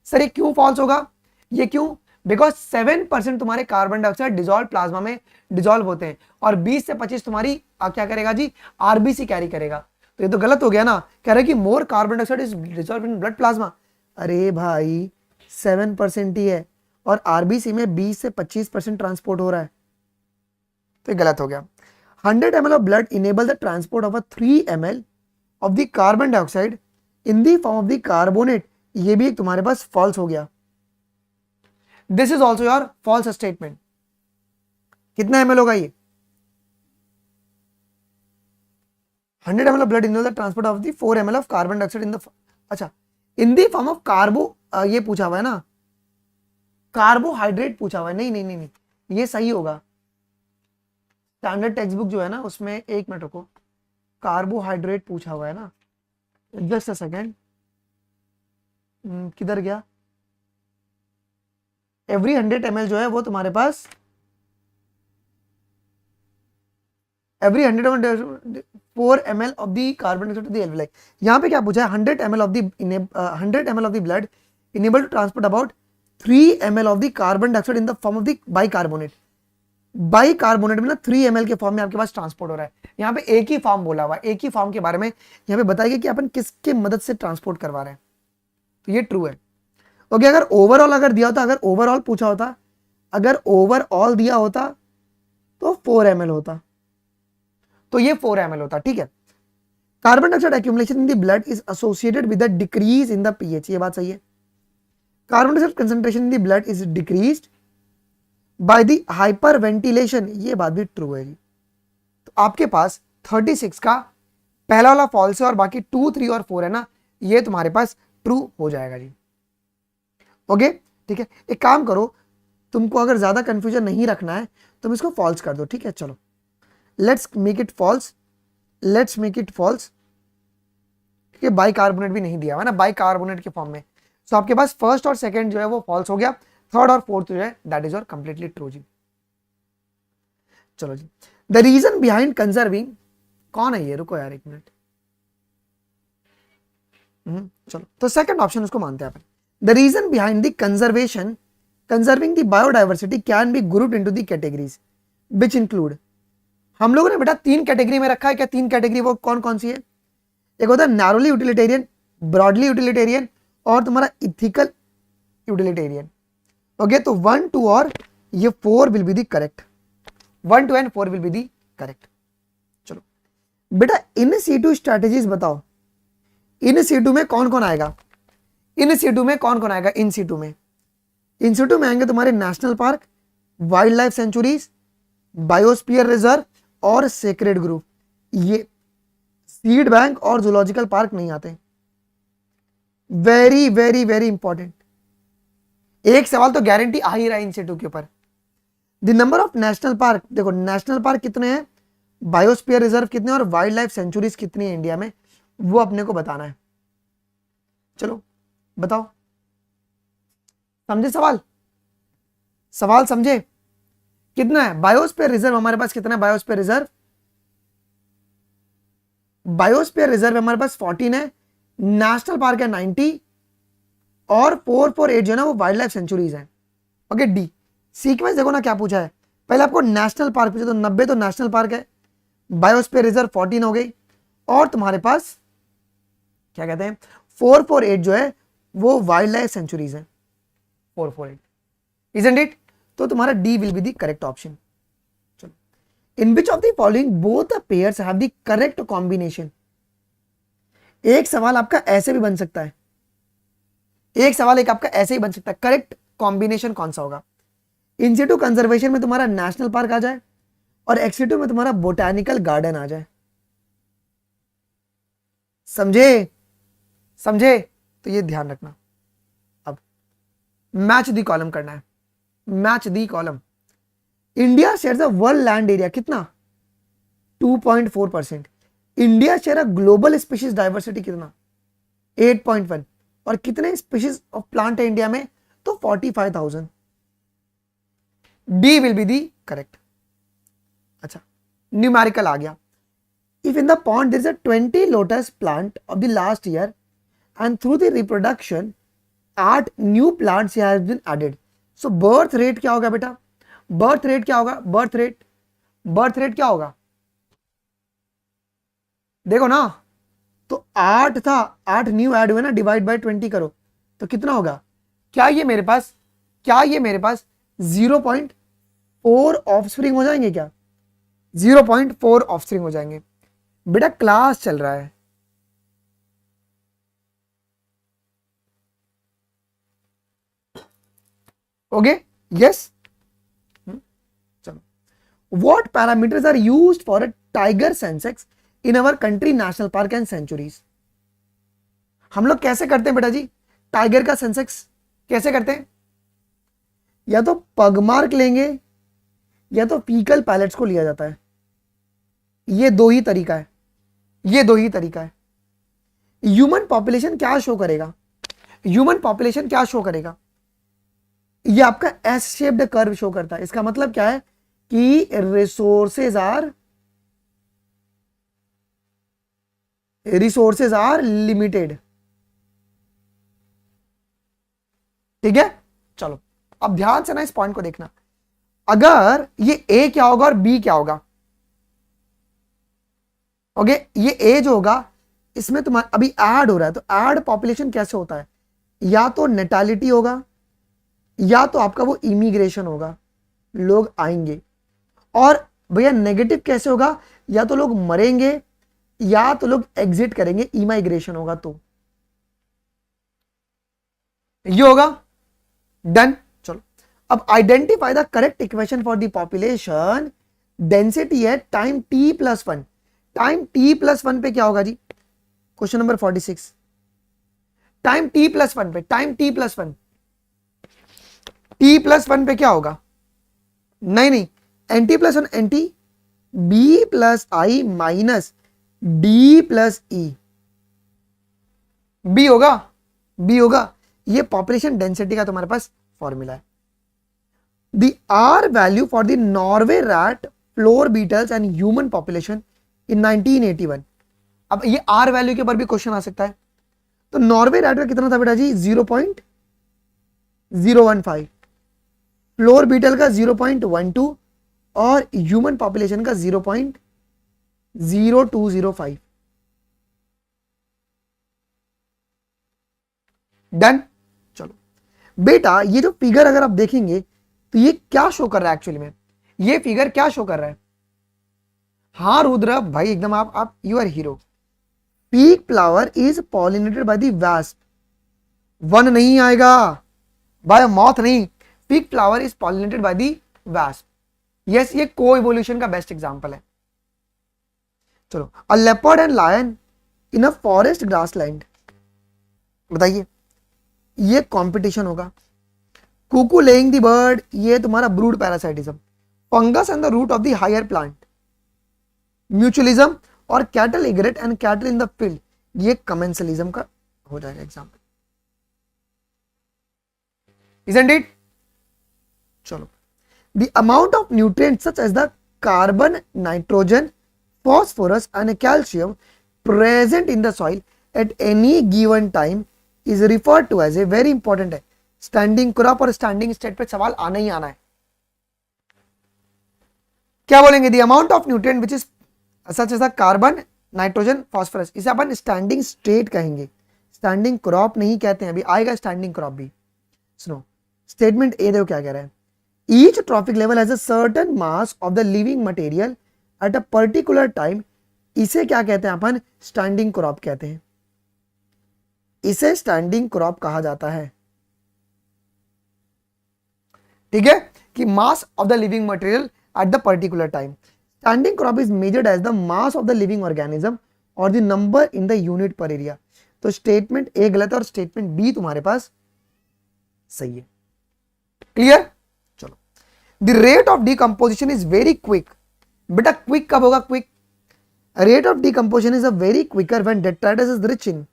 Speaker 1: सर ये क्यों फॉल्स होगा? ये क्यों? बिकॉज 7% तुम्हारे कार्बन डाइऑक्साइड डिसॉल्व प्लाज्मा में डिसॉल्व होते हैं और 20 से 25 तुम्हारी क्या करेगा जी? आरबीसी कैरी करेगा। तो ये तो गलत हो गया ना। कह रहे कि मोर carbon dioxide is dissolve in blood plasma. अरे भाई 7% ही है और आरबीसी में 20 से 25% ट्रांसपोर्ट हो रहा है, तो ये गलत हो गया। 100 ml of blood enable the transport of 3 ml of the carbon dioxide in the form of the carbonate. ये भी तुम्हारे पास फॉल्स हो गया। This is also your false statement. कितना ml होगा ये? 100 ml of blood enable the transport of the 4 ml of carbon dioxide in the, अच्छा in the form of कार्बो, ये पूछा हुआ है ना, कार्बोहाइड्रेट पूछा हुआ है। नहीं नहीं नहीं नहीं ये सही होगा। स्टैंडर्ड टेक्स्ट बुक जो है ना उसमें, एक मिनट रुको, कार्बोहाइड्रेट पूछा हुआ है ना, जस्ट अ सेकेंड, किधर गया? एवरी 100 ml जो है वो तुम्हारे पास every 100 4 ml of the carbon dioxide to the alveoli. यहाँ पे क्या पूछा है? 100 ml of the 100 ml of the blood enable to transport about 3 ml of the carbon dioxide in the form of the bicarbonate. Bicarbonate में ना 3 ml के form में आपके पास ट्रांसपोर्ट हो रहा है। यहाँ पे एक ही फॉर्म बोला हुआ, एक ही फॉर्म के बारे में यहाँ पे बताया गया कि अपन किसके मदद से ट्रांसपोर्ट करवा रहे हैं, तो ये ट्रू है। ओके अगर ओवरऑल अगर दिया होता, अगर ओवरऑल पूछा होता, अगर ओवरऑल दिया होता तो 4 ml होता, तो ये 4 ml होता। ठीक है। Carbon dioxide accumulation in the blood is associated with the decrease in the pH. ये बात सही है। Carbon dioxide concentration in the blood is decreased by the hyper ventilation. ये बात भी ट्रू है जी। तो आपके पास 36 का पहला वाला फॉल्स है और बाकी 2, 3 और 4 है ना, ये तुम्हारे पास ट्रू हो जाएगा जी। ओके ठीक है। एक काम करो, तुमको अगर ज्यादा कंफ्यूजन नहीं रखना है तुम इसको फॉल्स कर दो। ठीक है चलो, let's make it falls, let's make it falls. क्योंकि बाइकार्बोनेट भी नहीं दिया हुआ है ना बाइकार्बोनेट के फॉर्म में। सो आपके पास फर्स्ट और सेकंड जो है वो फॉल्स हो गया, थर्ड और फोर्थ जो है that is your completely true जी। चलो जी, द रीजन बिहाइंड कंजर्विंग, कौन है ये, रुको यार एक मिनट। चलो तो सेकंड ऑप्शन उसको मानते हैं अपन। The reason behind the conservation conserving the biodiversity can be grouped into the categories which include, हम लोगों ने बेटा 3 कैटेगरी में रखा है क्या, 3 कैटेगरी वो कौन कौन सी है, एक होता है नैरोली यूटिलिटेरियन, ब्रॉडली यूटिलिटेरियन और तुम्हारा इथिकल यूटिलिटेरियन। ओके तो 1 2 और ये 4 will be the correct, 1 2 and 4 will be the correct. चलो बेटा इन सीटू स्ट्रेटेजीज बताओ, इन सीटू में कौन कौन आएगा, इन सीटू में कौन कौन आएगा, इन सीटू में, इन सीटू में आएंगे तुम्हारे national park, wild life sanctuaries, biosphere reserve और सेक्रेड ग्रुप। ये सीड बैंक और जूलॉजिकल पार्क नहीं आते। वेरी वेरी वेरी इंपॉर्टेंट, एक सवाल तो गारंटी आ ही रहा है इन सीटू के ऊपर। The number of national park, देखो नेशनल पार्क कितने हैं, बायोस्फीयर रिजर्व कितने और वाइल्ड लाइफ सेंचुरीज कितनी है इंडिया में, वो अपने को बताना है। चलो बताओ, समझे सवाल, सवाल समझे, कितना है बायोस्फीयर रिजर्व हमारे पास, कितना है बायोस्फीयर रिजर्व, बायोस्फीयर रिजर्व हमारे पास 14 है, नेशनल पार्क है 90 और 448 जो है ना वो वाइल्ड लाइफ सेंचुरीज है। ओके डी सीक्वेंस देखो ना क्या पूछा है, पहले आपको नेशनल पार्क पूछा तो 90 तो नेशनल पार्क है, बायोस्फीयर रिजर्व 14 हो गई और तुम्हारे पास क्या कहते हैं 448 जो है वो वाइल्ड लाइफ सेंचुरीज है, 448 इजंट इट, तो तुम्हारा D will be the correct option. चलो in which of the following both the pairs have the correct combination, एक सवाल आपका ऐसे भी बन सकता है, एक सवाल एक आपका ऐसे ही बन सकता है, करेक्ट कॉम्बिनेशन कौन सा होगा, इन सिटू कंजर्वेशन में तुम्हारा नेशनल पार्क आ जाए और एक्सिटू में तुम्हारा बोटानिकल गार्डन आ जाए, समझे, समझे, तो ये ध्यान रखना। अब मैच दी कॉलम करना है, match the column, India share the world land area कितना 2.4%, India share global species diversity कितना 8.1 और कितने स्पीशीज ऑफ प्लांट है इंडिया में तो 45,000, D will be the correct. अच्छा न्यूमेरिकल आ गया, if in the pond there is a 20 lotus plant of the last year and through the reproduction 8 new plants has been added, so birth rate क्या होगा बेटा, birth rate क्या होगा, birth rate क्या होगा, देखो ना तो 8 था, 8 न्यू ऐड हुए ना, डिवाइड बाय 20 करो तो कितना होगा, क्या ये मेरे पास 0.4 ऑफस्प्रिंग हो जाएंगे क्या, 0.4 ऑफस्प्रिंग हो जाएंगे। बेटा क्लास चल रहा है, ओके यस। चलो what parameters are used for a tiger census in our country national park and sanctuaries, हम लोग कैसे करते हैं बेटा जी टाइगर का सेंसेक्स कैसे करते हैं, या तो पग मार्क लेंगे या तो फीकल पैलेट्स को लिया जाता है, ये दो ही तरीका है, ये दो ही तरीका है। ह्यूमन पॉपुलेशन क्या शो करेगा, ह्यूमन पॉपुलेशन क्या शो करेगा, ये आपका एस शेप्ड कर्व शो करता है, इसका मतलब क्या है कि रिसोर्सेज आर लिमिटेड, ठीक है। चलो अब ध्यान से ना इस पॉइंट को देखना, अगर ये ए क्या होगा और बी क्या होगा, ओके ये ए जो होगा इसमें तुम्हारा अभी ऐड हो रहा है, तो ऐड पॉपुलेशन कैसे होता है, या तो नेटालिटी होगा या तो आपका वो इमिग्रेशन होगा, लोग आएंगे, और भैया नेगेटिव कैसे होगा, या तो लोग मरेंगे या तो लोग एग्जिट करेंगे, इमाइग्रेशन होगा, तो ये होगा डन। चलो अब identify the correct equation for the population density है टाइम t+1, टाइम t+1 पे क्या होगा जी, क्वेश्चन नंबर 46, टाइम t+1 पे, टाइम t+1 पे क्या होगा, नहीं nt+1 nt b+i - d+e, B होगा, बी होगा। ये पॉपुलेशन डेंसिटी का तुम्हारे पास फॉर्मूला है। The r value for the Norway rat, flour beetles and human population in 1981। अब ये आर वैल्यू के ऊपर भी क्वेश्चन आ सकता है। तो नॉर्वे रैट का कितना था बेटा जी? 0.015, फ्लोर बीटल का 0.12 और ह्यूमन पॉपुलेशन का 0.0205। डन। चलो बेटा, ये जो फिगर अगर आप देखेंगे तो ये क्या शो कर रहा है एक्चुअली में? ये फिगर क्या शो कर रहा है? हाँ रुद्र भाई, एकदम आप you are hero. Fig flower is pollinated by the wasp. One नहीं आएगा बाय मॉथ नहीं, fig flower is pollinated by the wasp. Yes, ये को इवोल्यूशन का बेस्ट एग्जांपल है। चलो, a leopard and lion in a forest grassland. बताइए, ये कंपटीशन होगा। कुकू लेइंग द बर्ड, ये तुम्हारा brood parasitism. Fungus and the root of the higher plant, mutualism. और cattle egret and cattle in the field, ये commensalism का हो जाएगा एग्जांपल। Isn't it? चलो, the amount of nutrients such as the carbon, nitrogen, phosphorus and calcium present in the soil at any given time is referred to as a, very important है, standing crop. और standing state पे सवाल आना ही आना है। क्या बोलेंगे? The amount of nutrient which is such as carbon, nitrogen, phosphorus, इसे अपन स्टैंडिंग स्टेट कहेंगे, स्टैंडिंग क्रॉप नहीं कहते हैं। अभी आएगा स्टैंडिंग क्रॉप भी। सुनो, स्टेटमेंट ए देखो क्या कह रहा है। Each trophic level has a certain mass of the living material at a particular time. इसे क्या कहते हैं अपन? स्टैंडिंग क्रॉप कहते हैं। इसे स्टैंडिंग क्रॉप कहा जाता है। ठीक है, कि mass of the living material at the particular time. Standing crop is measured as the mass of the living organism और the number in the unit per area. तो स्टेटमेंट ए गलत है और स्टेटमेंट बी तुम्हारे पास सही है। Clear? चलो, the rate of decomposition is very quick. बेटा क्विक कब होगा? Quick rate of decomposition is a very quicker when detritus is rich in,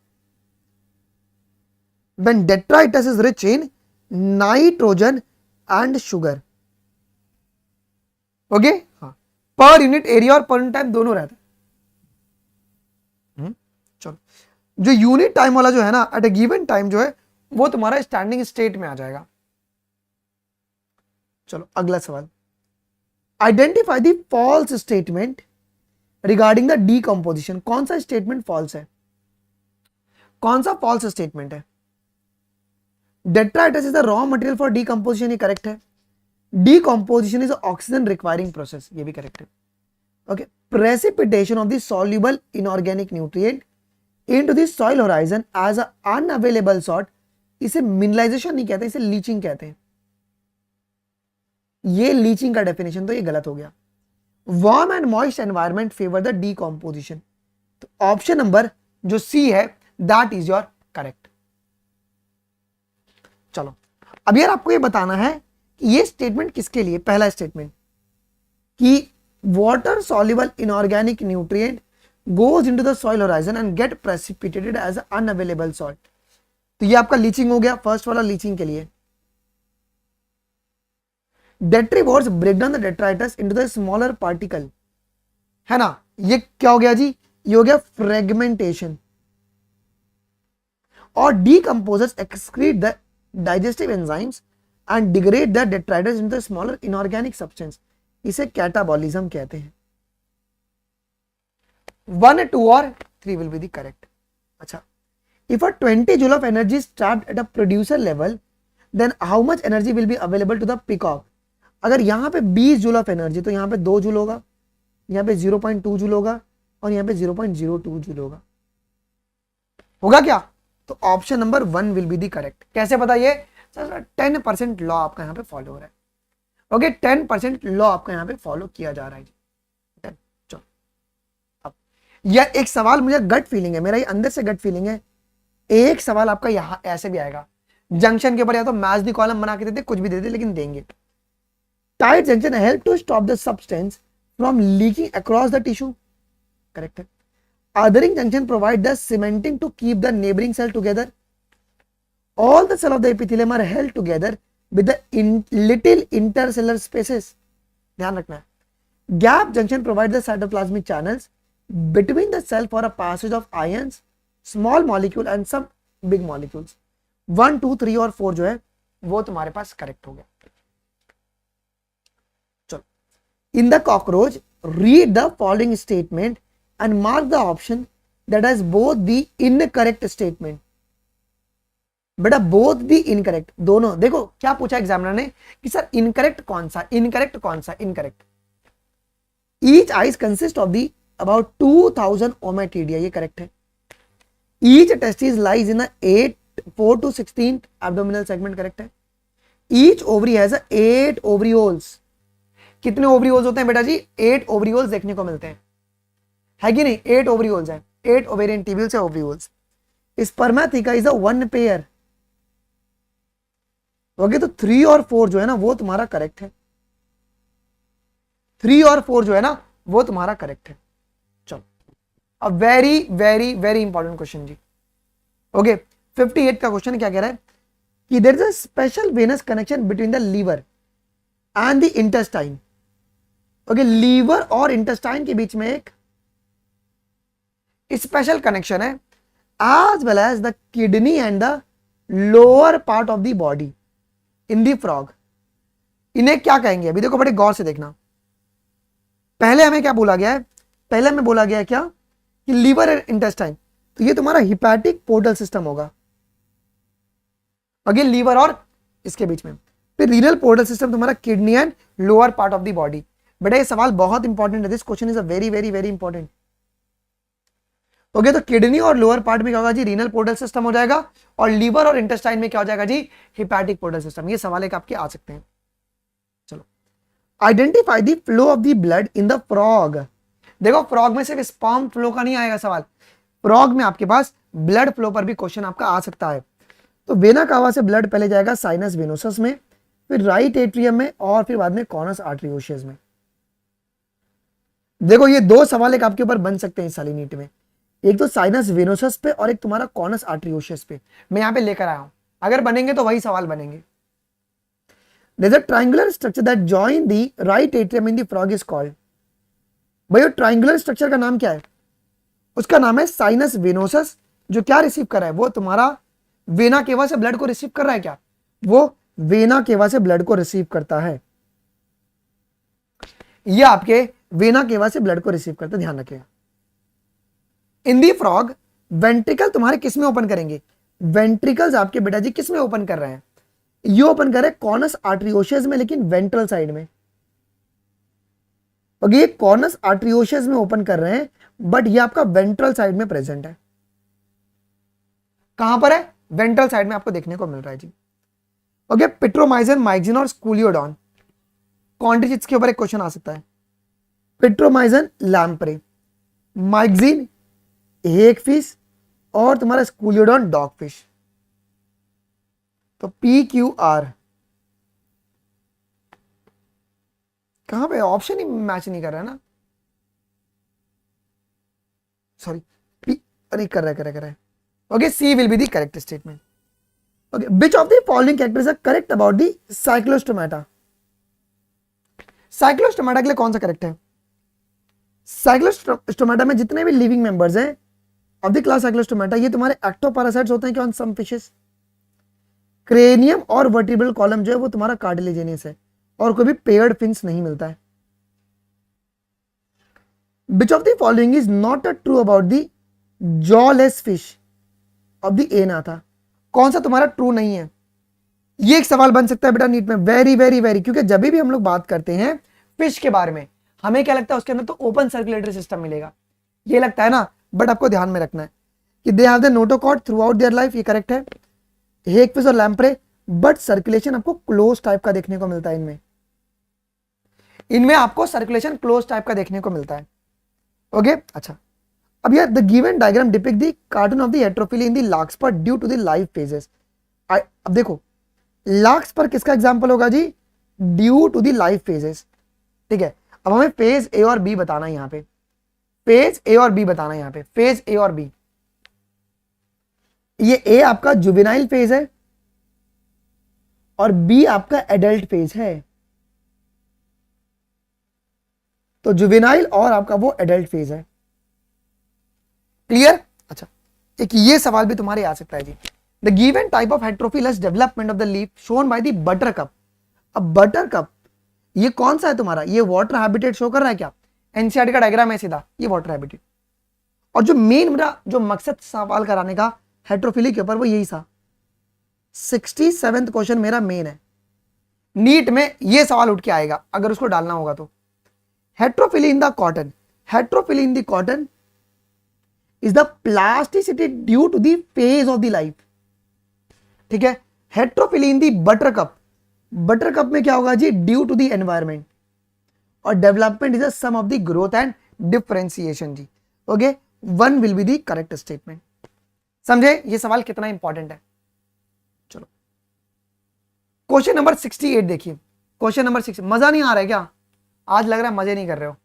Speaker 1: when detritus is rich in nitrogen and sugar. Okay, हाँ, पर unit area और per unit time दोनों रहता है। चलो, जो यूनिट टाइम वाला जो है ना, एट अ गिवन टाइम जो है वो तुम्हारा स्टैंडिंग स्टेट में आ जाएगा। चलो अगला सवाल, identify the false statement regarding the decomposition. कौन सा स्टेटमेंट फॉल्स है? कौन सा फॉल्स स्टेटमेंट है? Detritus is the raw material for decomposition, ये करेक्ट है। Decomposition is oxygen requiring process, ये भी करेक्ट है। Okay, precipitation of the soluble inorganic nutrient into the soil horizon as a unavailable salt, इसे mineralisation नहीं कहते, इसे लीचिंग कहते हैं। ये लीचिंग का डेफिनेशन, तो ये गलत हो गया। Warm and moist environment favour the decomposition, तो ऑप्शन नंबर जो सी है दैट इज योर करेक्ट। चलो, अब यार आपको ये बताना है कि ये स्टेटमेंट किसके लिए। पहला स्टेटमेंट कि water soluble inorganic nutrient goes into the soil horizon and get precipitated as unavailable salt, तो ये आपका लीचिंग हो गया। फर्स्ट वाला लीचिंग के लिए। Detritivores break down the detritus into the smaller particle, है ना, ये क्या हो गया जी? ये हो गया फ्रेगमेंटेशन। और decomposers excrete the digestive enzymes and degrade the detritus into the smaller inorganic substance, इसे कैटाबॉलिज्म कहते हैं। 1, 2 और 3 विल बी द करेक्ट। अच्छा, if a 20 joule of energy is trapped at a producer level, then how much energy will be available to the peacock? अगर यहाँ पे 20 joule of energy, तो यहाँ पे 2 जूल होगा, यहाँ पे 0.2 जूल होगा और यहाँ पे 0.02 जूल होगा। होगा क्या? तो option number 1 will be the correct. कैसे बताइए? 10% लॉ आपका यहाँ पे फॉलो हो रहा है। ओके, 10% लॉ आपका यहाँ पे फॉलो किया जा रहा है। चलो, अब यह एक सवाल मुझे गट फीलिंग है, मेरा ये अंदर से गट फीलिंग है, एक सवाल आपका यहाँ ऐसे भी आएगा जंक्शन के ऊपर, या तो मैच दी कॉलम बना के देते, कुछ भी देते, लेकिन देंगे। Tight junction help to stop the substance from leaking across the tissue, correct है। Othering junction provide the cementing to keep the neighboring cell together. All the cell of the epithelium are held together with the little intercellular spaces. ध्यान रखना है. Gap junction provide the cytoplasmic channels between the cell for a passage of ions, small molecule and some big molecules. 1, 2, 3 और 4 जो है वो तुम्हारे पास correct हो गया. चलो, in the cockroach, read the following statement and mark the option that has both the incorrect statement. बेटा both the incorrect, दोनों. देखो क्या पूछा एग्जामिनर ने कि सर इनकरेक्ट कौन सा, इनकरेक्ट कौन सा, incorrect. Each eyes consist of the about 2000 ommatidia, ये करेक्ट है. Each testis lies in 4 to 16 abdominal segment, correct है. Each ovary has 8 ovarioles. कितने ओवरियोल्स होते हैं बेटा जी? 8 ओवरियोल्स देखने को मिलते हैं, है कि नहीं? 8 ओवरियोल्स हैं, 8 ओवेरियन ट्यूब्यूल्स है ovarioles. Spermatheca is a one pair. Okay, तो 3 और 4 जो है ना वो तुम्हारा करेक्ट है. 3 और 4 जो है ना वो तुम्हारा करेक्ट है. चलो, अब very very very important question जी. ओके, 58 का क्वेश्चन क्या कह रहा है कि there is a special venous connection between the liver and the intestine. Okay, liver और इंटेस्टाइन के बीच में एक स्पेशल कनेक्शन है, as well as the kidney and the lower part of the body in the frog. इन्हें क्या कहेंगे? अभी देखो बड़े गौर से देखना. पहले हमें क्या बोला गया है? पहले हमें बोला गया है क्या कि लीवर एंड इंटेस्टाइन, तो ये तुम्हारा हिपैटिक पोर्टल सिस्टम होगा. अगेन लीवर और इसके बीच में. फिर रीनल पोर्टल सिस्टम तुम्हारा kidney and lower part of the body. बेटा ये सवाल बहुत इंपॉर्टेंट है. This question is a very very very important. Okay, तो किडनी और लोअर पार्ट में क्या होगा जी? रीनल पोर्टल सिस्टम हो जाएगा. और लीवर और इंटेस्टाइन में क्या हो जाएगा जी? Hepatic portal system. ये सवाल एक आपके आ सकते हैं. चलो, identify the flow of the blood in the frog. देखो फ्रॉग में सिर्फ स्पर्म फ्लो का नहीं आएगा सवाल, फ्रॉग में आपके पास ब्लड फ्लो पर भी क्वेश्चन आपका आ सकता है. तो वेना कावा से ब्लड पहले जाएगा साइनस वेनोसस में, फिर राइट एट्रियम में और फिर बाद में कॉनस आर्टरियोशियस में. देखो ये 2 सवाल एक आपके ऊपर बन सकते हैं इस साली नीट में. एक तो साइनस वेनोसस पे और एक तुम्हारा कॉनस आर्टरियोशियस पे. मैं यहां पे लेकर आया हूं, अगर बनेंगे तो वही सवाल बनेंगे. There's a triangular structure that join the right atrium in the frog is called. भाई ट्राइंगुलर स्ट्रक्चर का नाम क्या है? उसका नाम है साइनस वेनोसस. जो क्या रिसीव कर रहा है? वो तुम्हारा वेना केवा से ब्लड को रिसीव कर रहा है. क्या वो वेना केवा से ब्लड को रिसीव करता है? ये आपके वेना केवा से ब्लड को रिसीव करता है, ध्यान रखिएगा. इन दी फ्रॉग वेंट्रिकल तुम्हारे किस में ओपन करेंगे? वेंट्रिकल्स आपके बेटा जी किस में ओपन कर रहे हैं? ये ओपन कर रहे हैं कॉनस आर्टरियोशियस में, लेकिन वेंट्रल साइड में. और ये कॉनस आर्टरियोशियस में ओपन कर रहे हैं, बट ये आपका वेंट्रल साइड में प्रेजेंट है. कहां पर है? वेंट्रल साइड में आपको देखने को मिल रहा है जी. ओके, पिट्रोमाइजन, माइक्सिन और स्कूलियोडॉन कॉन्ड्रिचिट्स के ऊपर एक क्वेश्चन आ सकता है. पिट्रोमाइजन लैम्प्रे, माइक्सिन हेग फिश और तुम्हारा स्कूलियोडॉन डॉग फिश. तो PQR कहां पे? ऑप्शन ही मैच नहीं कर रहा है ना, सॉरी अरे कर रहा है. Okay, C will be the correct statement. Okay, which of the following characters are correct about the cyclostomata? Cyclostomata के लिए कौन सा करेक्ट है? साइक्लोस्टोमाटा में जितने भी लिविंग मेंबर्स हैं ऑफ द क्लास साइक्लोस्टोमाटा, ये तुम्हारे एक्टोपैरासाइट्स होते हैं क्या ऑन सम फिशेस. क्रेनियम और वर्टिब्रल कॉलम जो है वो तुम्हारा कार्टिलेजिनियस है और कोई भी पेयर्ड फिन्स नहीं मिलता है. Which of the following is not true about the jawless fish of the Anatha? कौन सा तुम्हारा ट्रू नहीं है? ये एक सवाल बन सकता है बेटा नीट में, वेरी वेरी वेरी. क्योंकि जब भी हम लोग बात करते हैं फिश के बारे में, हमें क्या लगता है उसके अंदर तो ओपन सर्कुलेटरी सिस्टम मिलेगा, ये लगता है ना. बट आपको ध्यान में रखना है कि they have the notochord through out their life, ये करेक्ट है. हेग फिश और लैम्प्रे, बट सर्कुलेशन आपको क्लोज टाइप का देखने को मिलता है इनमें. इनमें आपको सर्कुलेशन क्लोज टाइप का देखने को मिलता है. ओके, अच्छा. अब यार the given diagram depict the cartoon of the heterophylly in the larks due to the life phases. अब देखो लार्क्स पर किसका एग्जांपल होगा जी? Due to the life phases. ठीक है, अब हमें फेज ए और बी बताना है. यहाँ पे फेज ए और बी बताना है यहां पे, फेज ए और बी। ये ए आपका जुवेनाइल फेज है और बी आपका एडल्ट फेज है। तो जुवेनाइल और आपका वो एडल्ट फेज है। क्लियर? अच्छा, एक ये सवाल भी तुम्हारे आ सकता है जी। The given type of heterophyllous development of the leaf shown by the buttercup. अब बटर कप ये कौन सा है तुम्हारा? ये वाटर हैबिटेट शो कर रहा है क्या? एनसीईआरटी का डायग्राम है सीधा, ये वाटर हैबिटेट। और जो मेन मेरा जो मकसद सवाल कराने का हेट्रोफिली के ऊपर वो यही था। 67वां क्वेश्चन मेरा मेन है, नीट में ये सवाल उठ के आएगा अगर उसको डालना होगा तो। Heterophylly in the cotton, heterophylly in the cotton is the plasticity due to the phase of the life. ठीक है, heterophylly in the buttercup, buttercup में क्या होगा जी? Due to the environment. और development is a sum of the growth and differentiation जी। Okay, one will be the correct statement. समझे ये सवाल कितना इंपॉर्टेंट है? चलो क्वेश्चन नंबर 68 देखिए। क्वेश्चन नंबर 6, मजा नहीं आ रहा है क्या? आज लग रहा है मजे नहीं कर रहे हो।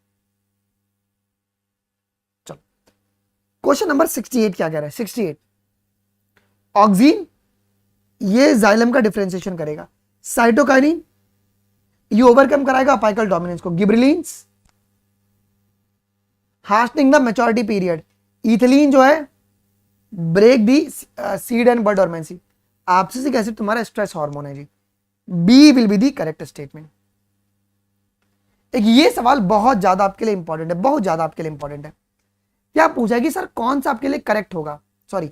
Speaker 1: चलो क्वेश्चन नंबर 68 क्या कह रहा है? 68 ऑक्सीन ये जाइलम का डिफरेंशिएशन करेगा, साइटोकाइनिन ये ओवरकम कराएगा अपाइकल डोमिनेंस को, gibberellins hastening the maturity period, ethylene जो है break the seed and bud dormancy. Abscisic acid तुम्हारा स्ट्रेस हार्मोन है जी। B will be the correct statement. एक ये सवाल बहुत ज्यादा आपके लिए इंपॉर्टेंट है, बहुत ज्यादा आपके लिए इंपॉर्टेंट है। क्या पूछा कि सर कौन सा आपके लिए करेक्ट होगा, सॉरी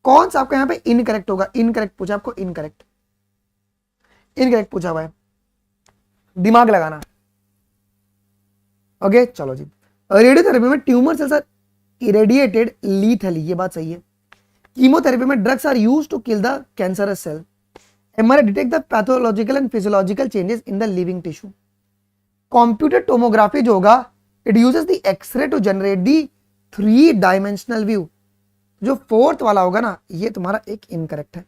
Speaker 1: कौन सा आपका यहां पे इनकरेक्ट होगा? इनकरेक्ट पूछा आपको, इनकरेक्ट, इनकरेक्ट पूछा हुआ है, दिमाग लगाना। ओके चलो जी। रेडियोथेरेपी में tumour cells are irradiated lethally, ये बात सही है। कीमोथेरेपी में drugs are used to kill the cancerous cell. MRI detect the pathological and physiological changes in the living tissue. Computer tomography जो होगा it uses the X-ray to generate the 3 dimensional view. जो fourth वाला होगा ना ये तुम्हारा एक incorrect है।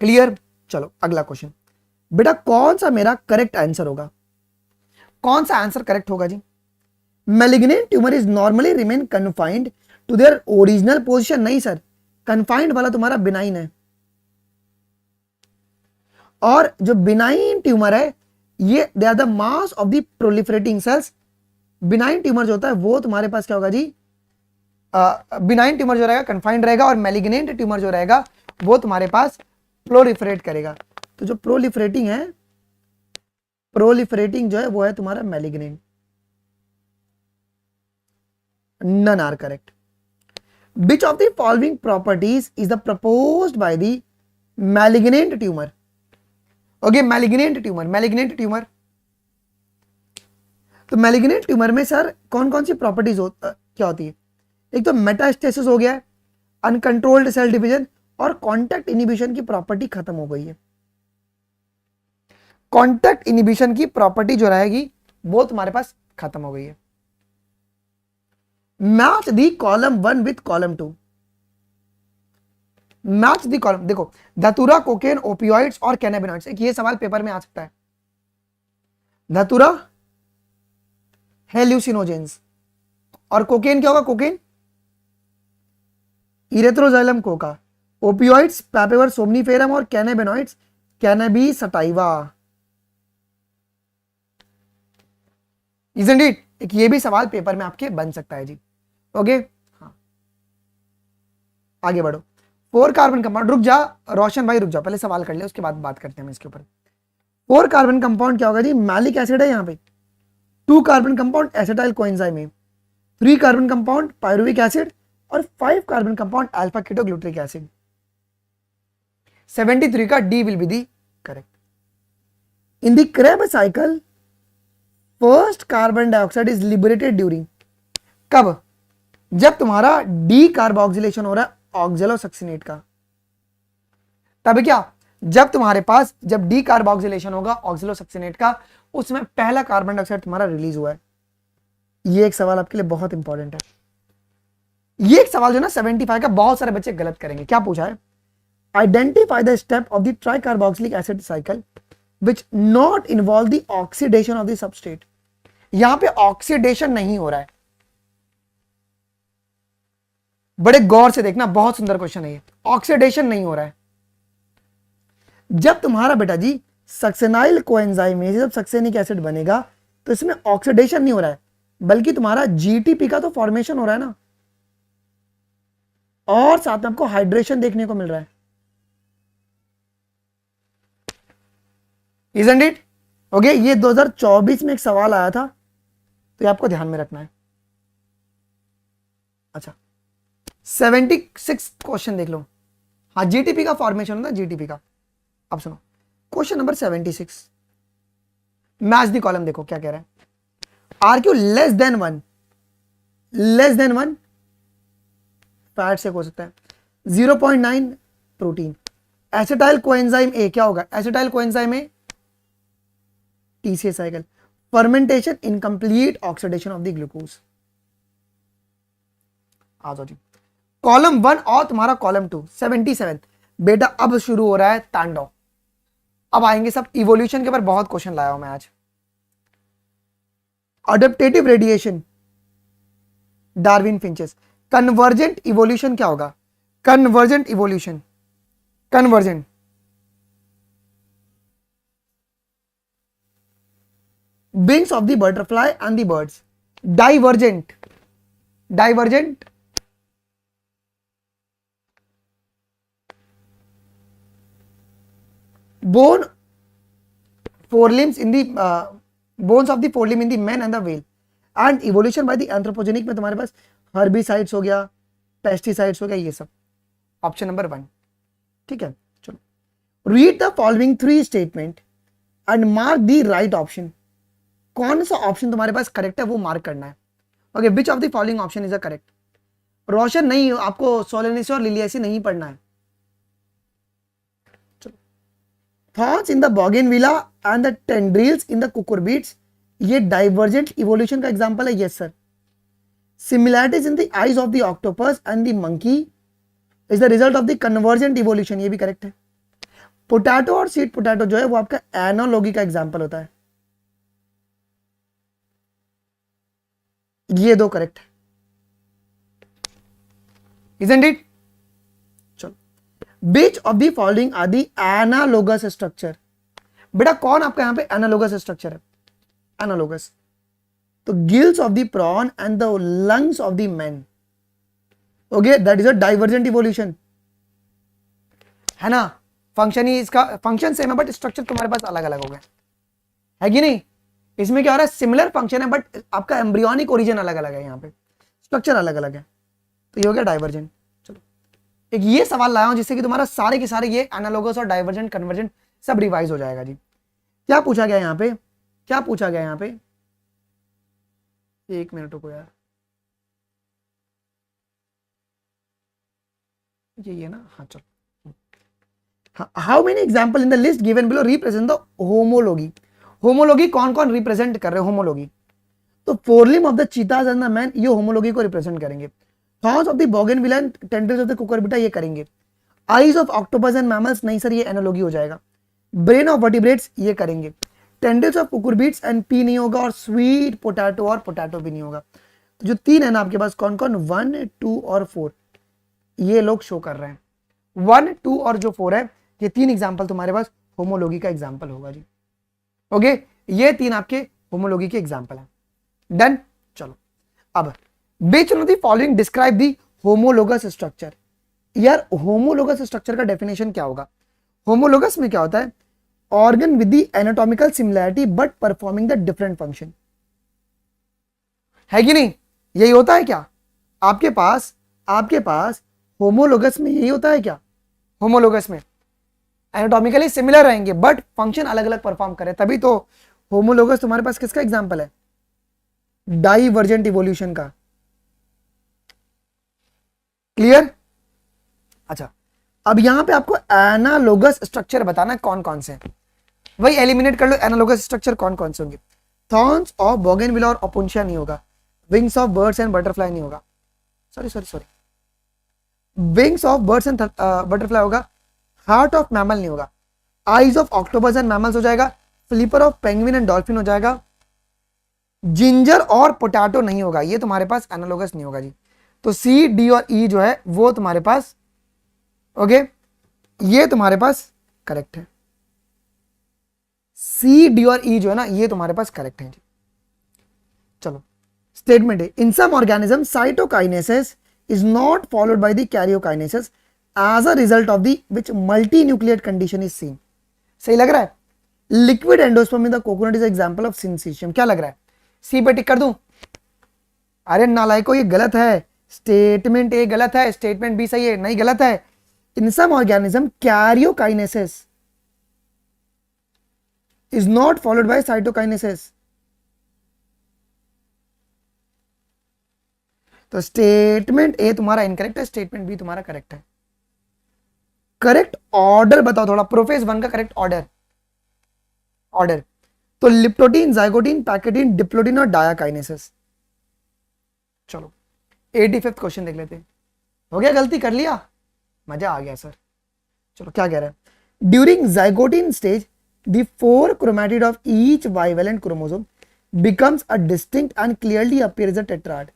Speaker 1: क्लियर? चलो अगला क्वेश्चन। बेटा कौन सा मेरा करेक्ट आंसर होगा? कौन सा आंसर करेक्ट होगा जी? Malignant tumour is normally remain confined to their original position. नहीं सर, कन्फाइंड वाला तुम्हारा बिनाइन है। और जो बिनाइन ट्यूमर है ये they are the mass of the proliferating cells. Benign tumour जो होता है वो तुम्हारे पास क्या होगा जी? बिनाइन ट्यूमर जो रहेगा कन्फाइंड रहेगा और मैलिग्नेंट ट्यूमर जो रहेगा वो तुम्हारे पास प्रोलिफरेट करेगा। तो जो प्रोलिफरेटिंग है, प्रोलिफरेटिंग जो है वो है तुम्हारा malignant. None are correct. Which of the following properties is the proposed by the malignant tumor? Okay, malignant tumor, malignant tumor। तो malignant tumor में सर कौन कौन सी प्रॉपर्टीज क्या होती है? एक तो मेटास्टेसिस हो गया है, अनकंट्रोल्ड सेल डिवीजन और कॉन्टैक्ट इनिबिशन की प्रॉपर्टी खत्म हो गई है। कॉन्टैक्ट इनिबिशन की प्रॉपर्टी जो रहेगी वो तुम्हारे पास खत्म हो गई है। Match the column 1 with column 2। Match the column, देखो धतूरा, कोकेन, ओपियोइड्स और कैनाबिनॉइड्स। एक ये सवाल पेपर में आ सकता है। धतूरा हेल्यूसिनोजेंस और कोकेन क्या होगा? कोकेन इरेथ्रोजाइलम कोका, ओपियोइड्स पैपेवर सोमनीफेरम और कैनाबिनॉइड्स कैनाबी सटाइवा। Isn't it? एक ये भी सवाल पेपर में आपके बन सकता है जी। ओके हाँ आगे बढ़ो। 4 कार्बन कंपाउंड, रुक जा रोशन भाई रुक जा, पहले सवाल कर ले उसके बाद बात करते हैं हम इसके ऊपर। 4 कार्बन कंपाउंड क्या होगा जी? मैलिक एसिड है यहाँ पे। 2 कार्बन कंपाउंड एसिटाइल कोएंजाइम है। 3 कार्बन कंपाउंड पायरुविक एसिड और 5 carbon compound alpha ketoglutaric acid. 73 का D will be the correct. In the Krebs cycle first carbon dioxide is liberated during, कब? जब तुम्हारा डी कार्बोक्सिलेशन हो रहा है ऑक्सैलोसक्सिनेट का। तब क्या? जब तुम्हारे पास जब डी कार्बोक्सिलेशन होगा ऑक्सैलोसक्सिनेट का, उसमें पहला कार्बन डाइऑक्साइड तुम्हारा रिलीज हुआ है। ये एक सवाल आपके लिए बहुत इंपॉर्टेंट है। ये एक सवाल जो ना 75 का बहुत सारे बच्चे गलत करेंगे। क्या पूछा है? Identify the step of the tricarboxylic acid cycle which not involve the oxidation of the substrate. यहां पे ऑक्सीडेशन नहीं हो रहा है। बड़े गौर से देखना, बहुत सुंदर क्वेश्चन है ये। ऑक्सीडेशन नहीं हो रहा है। जब तुम्हारा बेटा जी सक्सेनाइल कोएंजाइम में जब सक्सेनिक एसिड बनेगा तो इसमें ऑक्सीडेशन नहीं हो रहा है, बल्कि तुम्हारा जीटीपी का तो फॉर्मेशन हो रहा है ना, और साथ में आपको हाइड्रेशन देखने को मिल रहा है। Isn't it? ओके, ये 2024 में एक सवाल आया था, तो ये आपको ध्यान में रखना है। अच्छा, 76 क्वेश्चन देख लो। हाँ, जीटीपी का फॉर्मेशन होता है, जीटीपी का। अब सुनो question number 76, match the column. देखो क्या कह रहा है, RQ less than one fat से हो सकता है, 0.9 प्रोटीन। एसिटाइल कोएंजाइम ए क्या होगा, acetyl coenzyme A TCA cycle, fermentation, incomplete oxidation of the glucose. आ जाओ जी, कॉलम 1 और तुम्हारा कॉलम 2, 77। बेटा अब शुरू हो रहा है तांडव। अब आएंगे सब इवोल्यूशन के ऊपर, बहुत क्वेश्चन लाया हूं मैं आज। Adaptive radiation, Darwin finches. Convergent evolution क्या होगा, convergent evolution, convergent wings of the butterfly and the birds. Divergent bone forelimbs in the bones of the forelimb in the man and the whale. And evolution by the anthropogenic में तुम्हारे पास herbicides हो गया, pesticides हो गया, ये सब। Option number 1, ठीक है। चलो, read the following 3 statement and mark the right option. कौन सा ऑप्शन तुम्हारे पास करेक्ट है वो मार्क करना है। Okay, which of the following option is a correct. Roshan नहीं, आपको सोलेनेसी और लिलियासी नहीं पढ़ना है। Thorns in the bougainvillea and the tendrils in the cucurbits, ये डाइवर्जेंट इवोल्यूशन का एग्जांपल है। Yes sir. Similarities in the eyes of the octopus and the monkey is the result of the convergent evolution, ये भी correct है। Potato और sweet potato जो है वो आपका एनालॉगी का एग्जांपल होता है। ये 2 करेक्ट है, isn't it? चलो, which of the following are the analogous structure। बेटा कौन आपका यहां पे एनालोगस स्ट्रक्चर है, एनालोगस। तो gills of the prawn and the lungs of the man, okay, that is a divergent evolution, है ना। फंक्शन ही इसका फंक्शन सेम है बट स्ट्रक्चर तुम्हारे पास अलग अलग हो गया, है कि नहीं। इसमें क्या हो रहा है, सिमिलर फंक्शन है बट आपका एम्ब्रियोनिक ओरिजिन अलग अलग है, यहाँ पे स्ट्रक्चर अलग अलग है, तो ये हो गया डाइवर्जेंट। चलो, एक ये सवाल लाया हूं जिससे कि तुम्हारा सारे के सारे ये एनालॉगस और डाइवर्जेंट कन्वर्जेंट सब रिवाइज हो जाएगा जी। क्या पूछा गया यहाँ पे, क्या पूछा गया यहाँ पे, 1 मिनट को यार, ये ना, हाँ चलो। How many example in the list given below represent the homology. Homology कौन कौन रिप्रेजेंट कर रहे हैं होमोलॉगी, तो forelimb of the cheetahs and the man, ये होमोलॉगी को रिप्रेजेंट करेंगे। Thorns of the bougainvillea and tendrils of the Cucurbita, ये करेंगे। Eyes of octopus and mammals, नहीं सर ये एनालॉगी हो जाएगा। ब्रेन ऑफ वर्टिब्रेट्स, ये करेंगे। Tendrils of cucurbits and pea नहीं होगा, और स्वीट पोटैटो और पोटैटो भी नहीं होगा। तो जो 3 है ना आपके पास, कौन कौन, 1, 2 और 4, ये लोग शो कर रहे हैं। 1, 2 और जो 4 है, ये 3 एग्जाम्पल तुम्हारे पास होमोलॉगी का एग्जाम्पल होगा जी। ओके, ये 3 आपके होमोलॉगी के एग्जाम्पल है। डन। चलो, अब which of the following describe the homologous structure। यार होमोलोगस स्ट्रक्चर का डेफिनेशन क्या होगा, होमोलोगस में क्या होता है, organ with the anatomical similarity but performing the different function, है कि नहीं। यही होता है क्या आपके पास होमोलोगस में, यही होता है क्या, होमोलोगस में एनाटॉमिकली सिमिलर रहेंगे बट फंक्शन अलग अलग परफॉर्म करें, तभी तो होमोलोगस तुम्हारे पास किसका एग्जांपल है, डाइवर्जेंट इवोल्यूशन का। क्लियर। अच्छा, अब यहां पे आपको एनालोगस स्ट्रक्चर बताना कौन कौन से, वही एलिमिनेट कर लो। एनालोगस स्ट्रक्चर कौन कौन से होंगे, थॉर्न्स ऑफ बोगेनविला और ओपुंशिया नहीं होगा, wings of birds and butterfly नहीं होगा, sorry wings of birds and butterfly होगा, हार्ट ऑफ मैमल नहीं होगा, eyes of octopus and mammals हो जाएगा, flipper of penguin and dolphin हो जाएगा, जिंजर और पोटैटो नहीं होगा, ये तुम्हारे पास एनालोगस नहीं होगा जी। तो सी, डी और ई जो है वो तुम्हारे पास, ओके, ये तुम्हारे पास करेक्ट है। सी, डी और ई जो है ना ये तुम्हारे पास करेक्ट है जी। चलो स्टेटमेंट है, in some organism cytokinesis is not followed by the karyokinesis as a result of the which multinucleate condition is seen. सही लग रहा है? Liquid endosperm in the coconut is example of syncytium. क्या लग रहा है? सी पे टिक कर दूं? अरे नालायको ये गलत है, स्टेटमेंट ए गलत है, स्टेटमेंट बी सही है। नहीं, गलत है। In some organism karyokinesis is not followed by cytokinesis. तो स्टेटमेंट ए तुम्हारा इनकरेक्ट है, स्टेटमेंट बी तुम्हारा करेक्ट है। करेक्ट ऑर्डर बताओ थोड़ा, प्रोफेस वन का करेक्ट ऑर्डर। ऑर्डर तो लिप्टोटीन, जाइगोटीन, पैकेटीन, डिप्लोटीन और डायाकाइनेसिस। चलो 85th क्वेश्चन देख लेते हैं। हो गया? गलती कर लिया? मजा आ गया सर। चलो क्या कह रहा है, during zygotene stage the 4 chromatid of each bivalent chromosome becomes a distinct and clearly appear as a tetrad.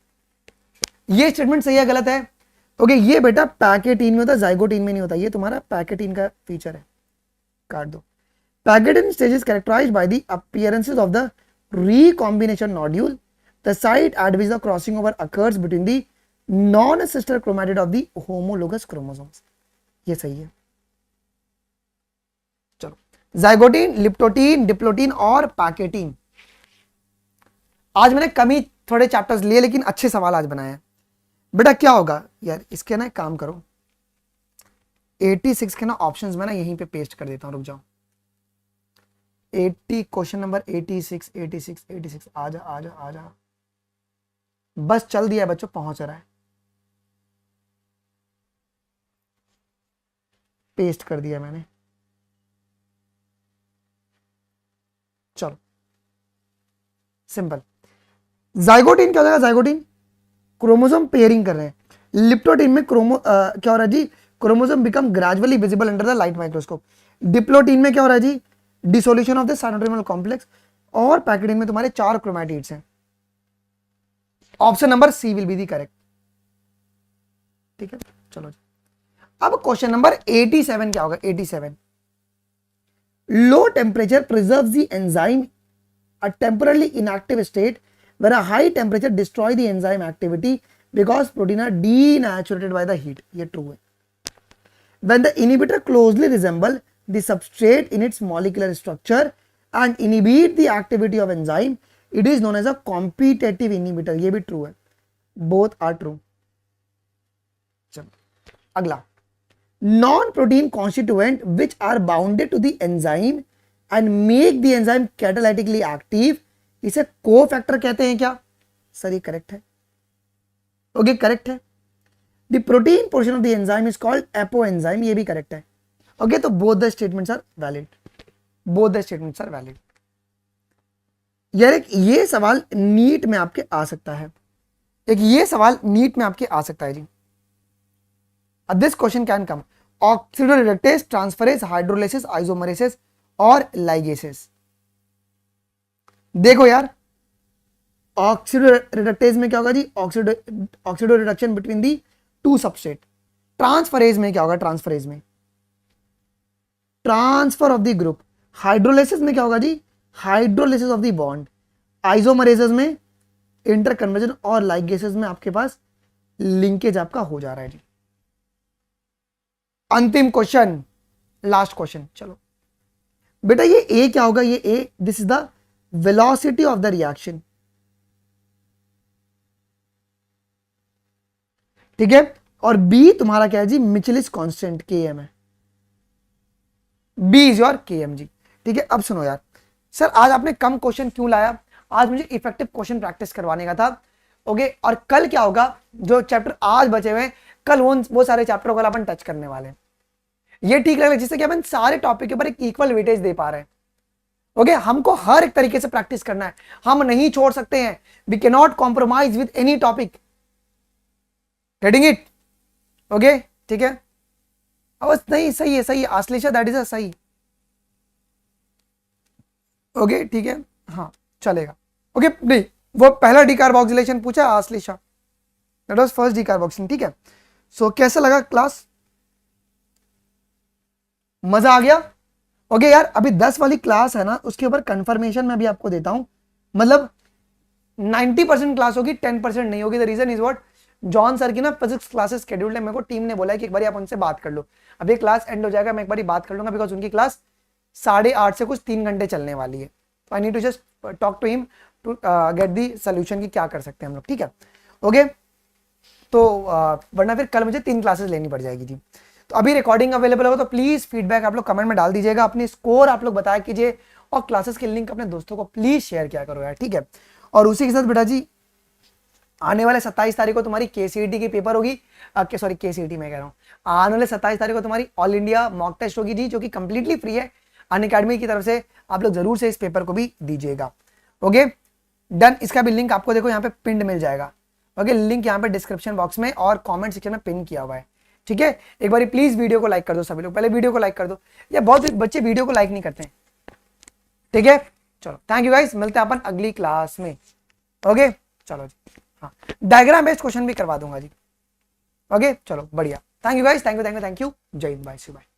Speaker 1: ये स्टेटमेंट सही है गलत है? ओके, ये बेटा पैकेटीन में होता है, जाइगोटीन में नहीं होता। ये तुम्हारा पैकेटीन का फीचर है, काट दो। Pachytene stage is characterised by the appearances of the recombination nodule, the site at which the crossing over occurs between the non-sister chromatid of the homologous chromosomes। ये सही है। चलो, जाइगोटीन, लिप्टोटीन, डिप्लोटीन और pachytene. आज मैंने कम ही थोड़े chapters लिए लेकिन अच्छे सवाल आज बनाए हैं। बेटा क्या होगा यार, इसके ना एक काम करो, 86 के ना ऑप्शंस में ना यहीं पे पेस्ट कर देता हूं, रुक जाओ। 80 क्वेश्चन नंबर 86 86 86 आजा आजा आजा, बस चल दिया बच्चों, पहुंच रहा है। पेस्ट कर दिया मैंने। चलो सिंपल। जाइगोटीन क्या हो जाएगा? जाइगोटीन क्रोमोसोम पेयरिंग कर रहे हैं। लिप्टोटीन में क्या हो रहा है जी? Chromosome become gradually visible under the light microscope. Diplotene में क्या हो रहा है जी? Dissolution of the synaptonemal complex. और पैकेटीन में तुम्हारे 4 क्रोमैटिड्स हैं। Option number C will be the correct. ठीक है, चलो जी। अब क्वेश्चन नंबर 87 क्या होगा? 87, low temperature preserves the enzyme a temporarily inactive state where a high temperature destroy the enzyme activity because protein are denatured by the heat। ये true है। When the inhibitor closely resemble the substrate in its molecular structure and inhibit the activity of enzyme, it is known as a competitive inhibitor। ये भी true है। Both are true। चलो अगला, non protein constituent which are bounded to the enzyme and make the enzyme catalytically active, इसे cofactor कहते हैं क्या? Sir ये करेक्ट है। ओके करेक्ट है। The protein portion of the enzyme is called apo enzyme, ये भी करेक्ट है। ओके तो both the statements are valid, both the statements are valid. यार एक ये सवाल नीट में आपके आ सकता है, एक ये सवाल नीट में आपके आ सकता है जी। This question can come, oxidoreductase, transferase, hydrolysis, isomerases और लाइगेसेस। देखो यार, ऑक्सीडोरिडक्टेज में क्या होगा जी? Oxido reduction between the 2 substrate. Transferase में क्या होगा? ट्रांसफरेज में transfer of the group. Hydrolysis में क्या होगा जी? Hydrolysis of the bond. Isomerases में इंटर कन्वर्जन और लाइगेसेस में आपके पास लिंकेज आपका हो जा रहा है जी। अंतिम क्वेश्चन, लास्ट क्वेश्चन। चलो बेटा ये ए क्या होगा? ये A, this is the velocity of the reaction. ठीक है, और बी तुम्हारा क्या है जी? मिचेलिस कांस्टेंट Km है। बी इज योर Km जी। ठीक है, अब सुनो यार, सर आज आपने कम क्वेश्चन क्यों लाया? आज मुझे इफेक्टिव क्वेश्चन प्रैक्टिस करवाने का था। ओके, और कल क्या होगा? जो चैप्टर आज बचे हुए हैं, कल वो सारे चैप्टर को अपन टच करने वाले हैं। ये ठीक लग रहा है जिससे कि अपन सारे टॉपिक के ऊपर एक इक्वल वेटेज दे पा रहे हैं। ओके, हमको हर एक तरीके से प्रैक्टिस करना है, हम नहीं छोड़ सकते हैं। We can not compromise with any topic. Getting it? Okay ठीक है, अब नहीं सही है, सही है आश्लेषा, दैट इज अ सही। ओके ठीक है, हाँ चलेगा। ओके नहीं वो पहला डिकार्बोक्सिलेशन पूछा Ashlesha, that was first decarboxylation, ठीक है। सो कैसा लगा क्लास, मजा आ गया? ओके यार, अभी 10 वाली क्लास है ना, उसके ऊपर कंफर्मेशन मैं भी आपको देता हूं, मतलब 90% क्लास होगी, 10% नहीं होगी। The reason is what, John sir की ना फिजिक्स क्लासेस शेड्यूल्ड है, मेरे को टीम ने बोला है कि एक बार आप उनसे बात कर लो। अब ये क्लास एंड हो जाएगा, मैं एक बार बात कर लूंगा, बिकॉज उनकी क्लास 8:30 से कुछ 3 घंटे चलने वाली है। तो I need to just talk to him to get the solution की क्या कर सकते हैं हम लोग, ठीक है। ओके तो वरना फिर कल मुझे 3 क्लासेस लेनी पड़ जाएगी थी। तो अभी रिकॉर्डिंग अवेलेबल होगा, तो प्लीज फीडबैक आप लोग कमेंट में डाल दीजिएगा, अपने स्कोर आप लोग बताया कीजिए, और क्लासेस के लिंक अपने दोस्तों को प्लीज शेयर किया करो यार, ठीक है। और उसी के साथ बेटा जी, आने वाले 27 तारीख को तुम्हारी केसीईटी की पेपर होगी, सॉरी केसीईटी मैं कह रहा हूँ, आने वाले 27 तारीख को तुम्हारी ऑल इंडिया मॉक टेस्ट होगी जी, जो कि कंप्लीटली फ्री है अनअकैडमी की तरफ से। आप लोग जरूर से इस पेपर को भी दीजिएगा। ओके डन, इसका भी लिंक आपको देखो यहाँ पे पिन मिल जाएगा। ओके लिंक यहाँ पे डिस्क्रिप्शन बॉक्स में और कमेंट सेक्शन में पिन किया हुआ है, ठीक है। एक बार प्लीज वीडियो को लाइक कर दो सभी लोग, पहले वीडियो को लाइक कर दो, या बहुत बच्चे वीडियो को लाइक नहीं करते हैं, ठीक है। चलो थैंक यू गाइस, मिलते हैं अपन अगली क्लास में। ओके चलो जी, हाँ डायग्राम बेस्ड क्वेश्चन भी करवा दूंगा जी। ओके चलो बढ़िया, thank you guys, thank you, जय हिंद, बाय, सी बाय।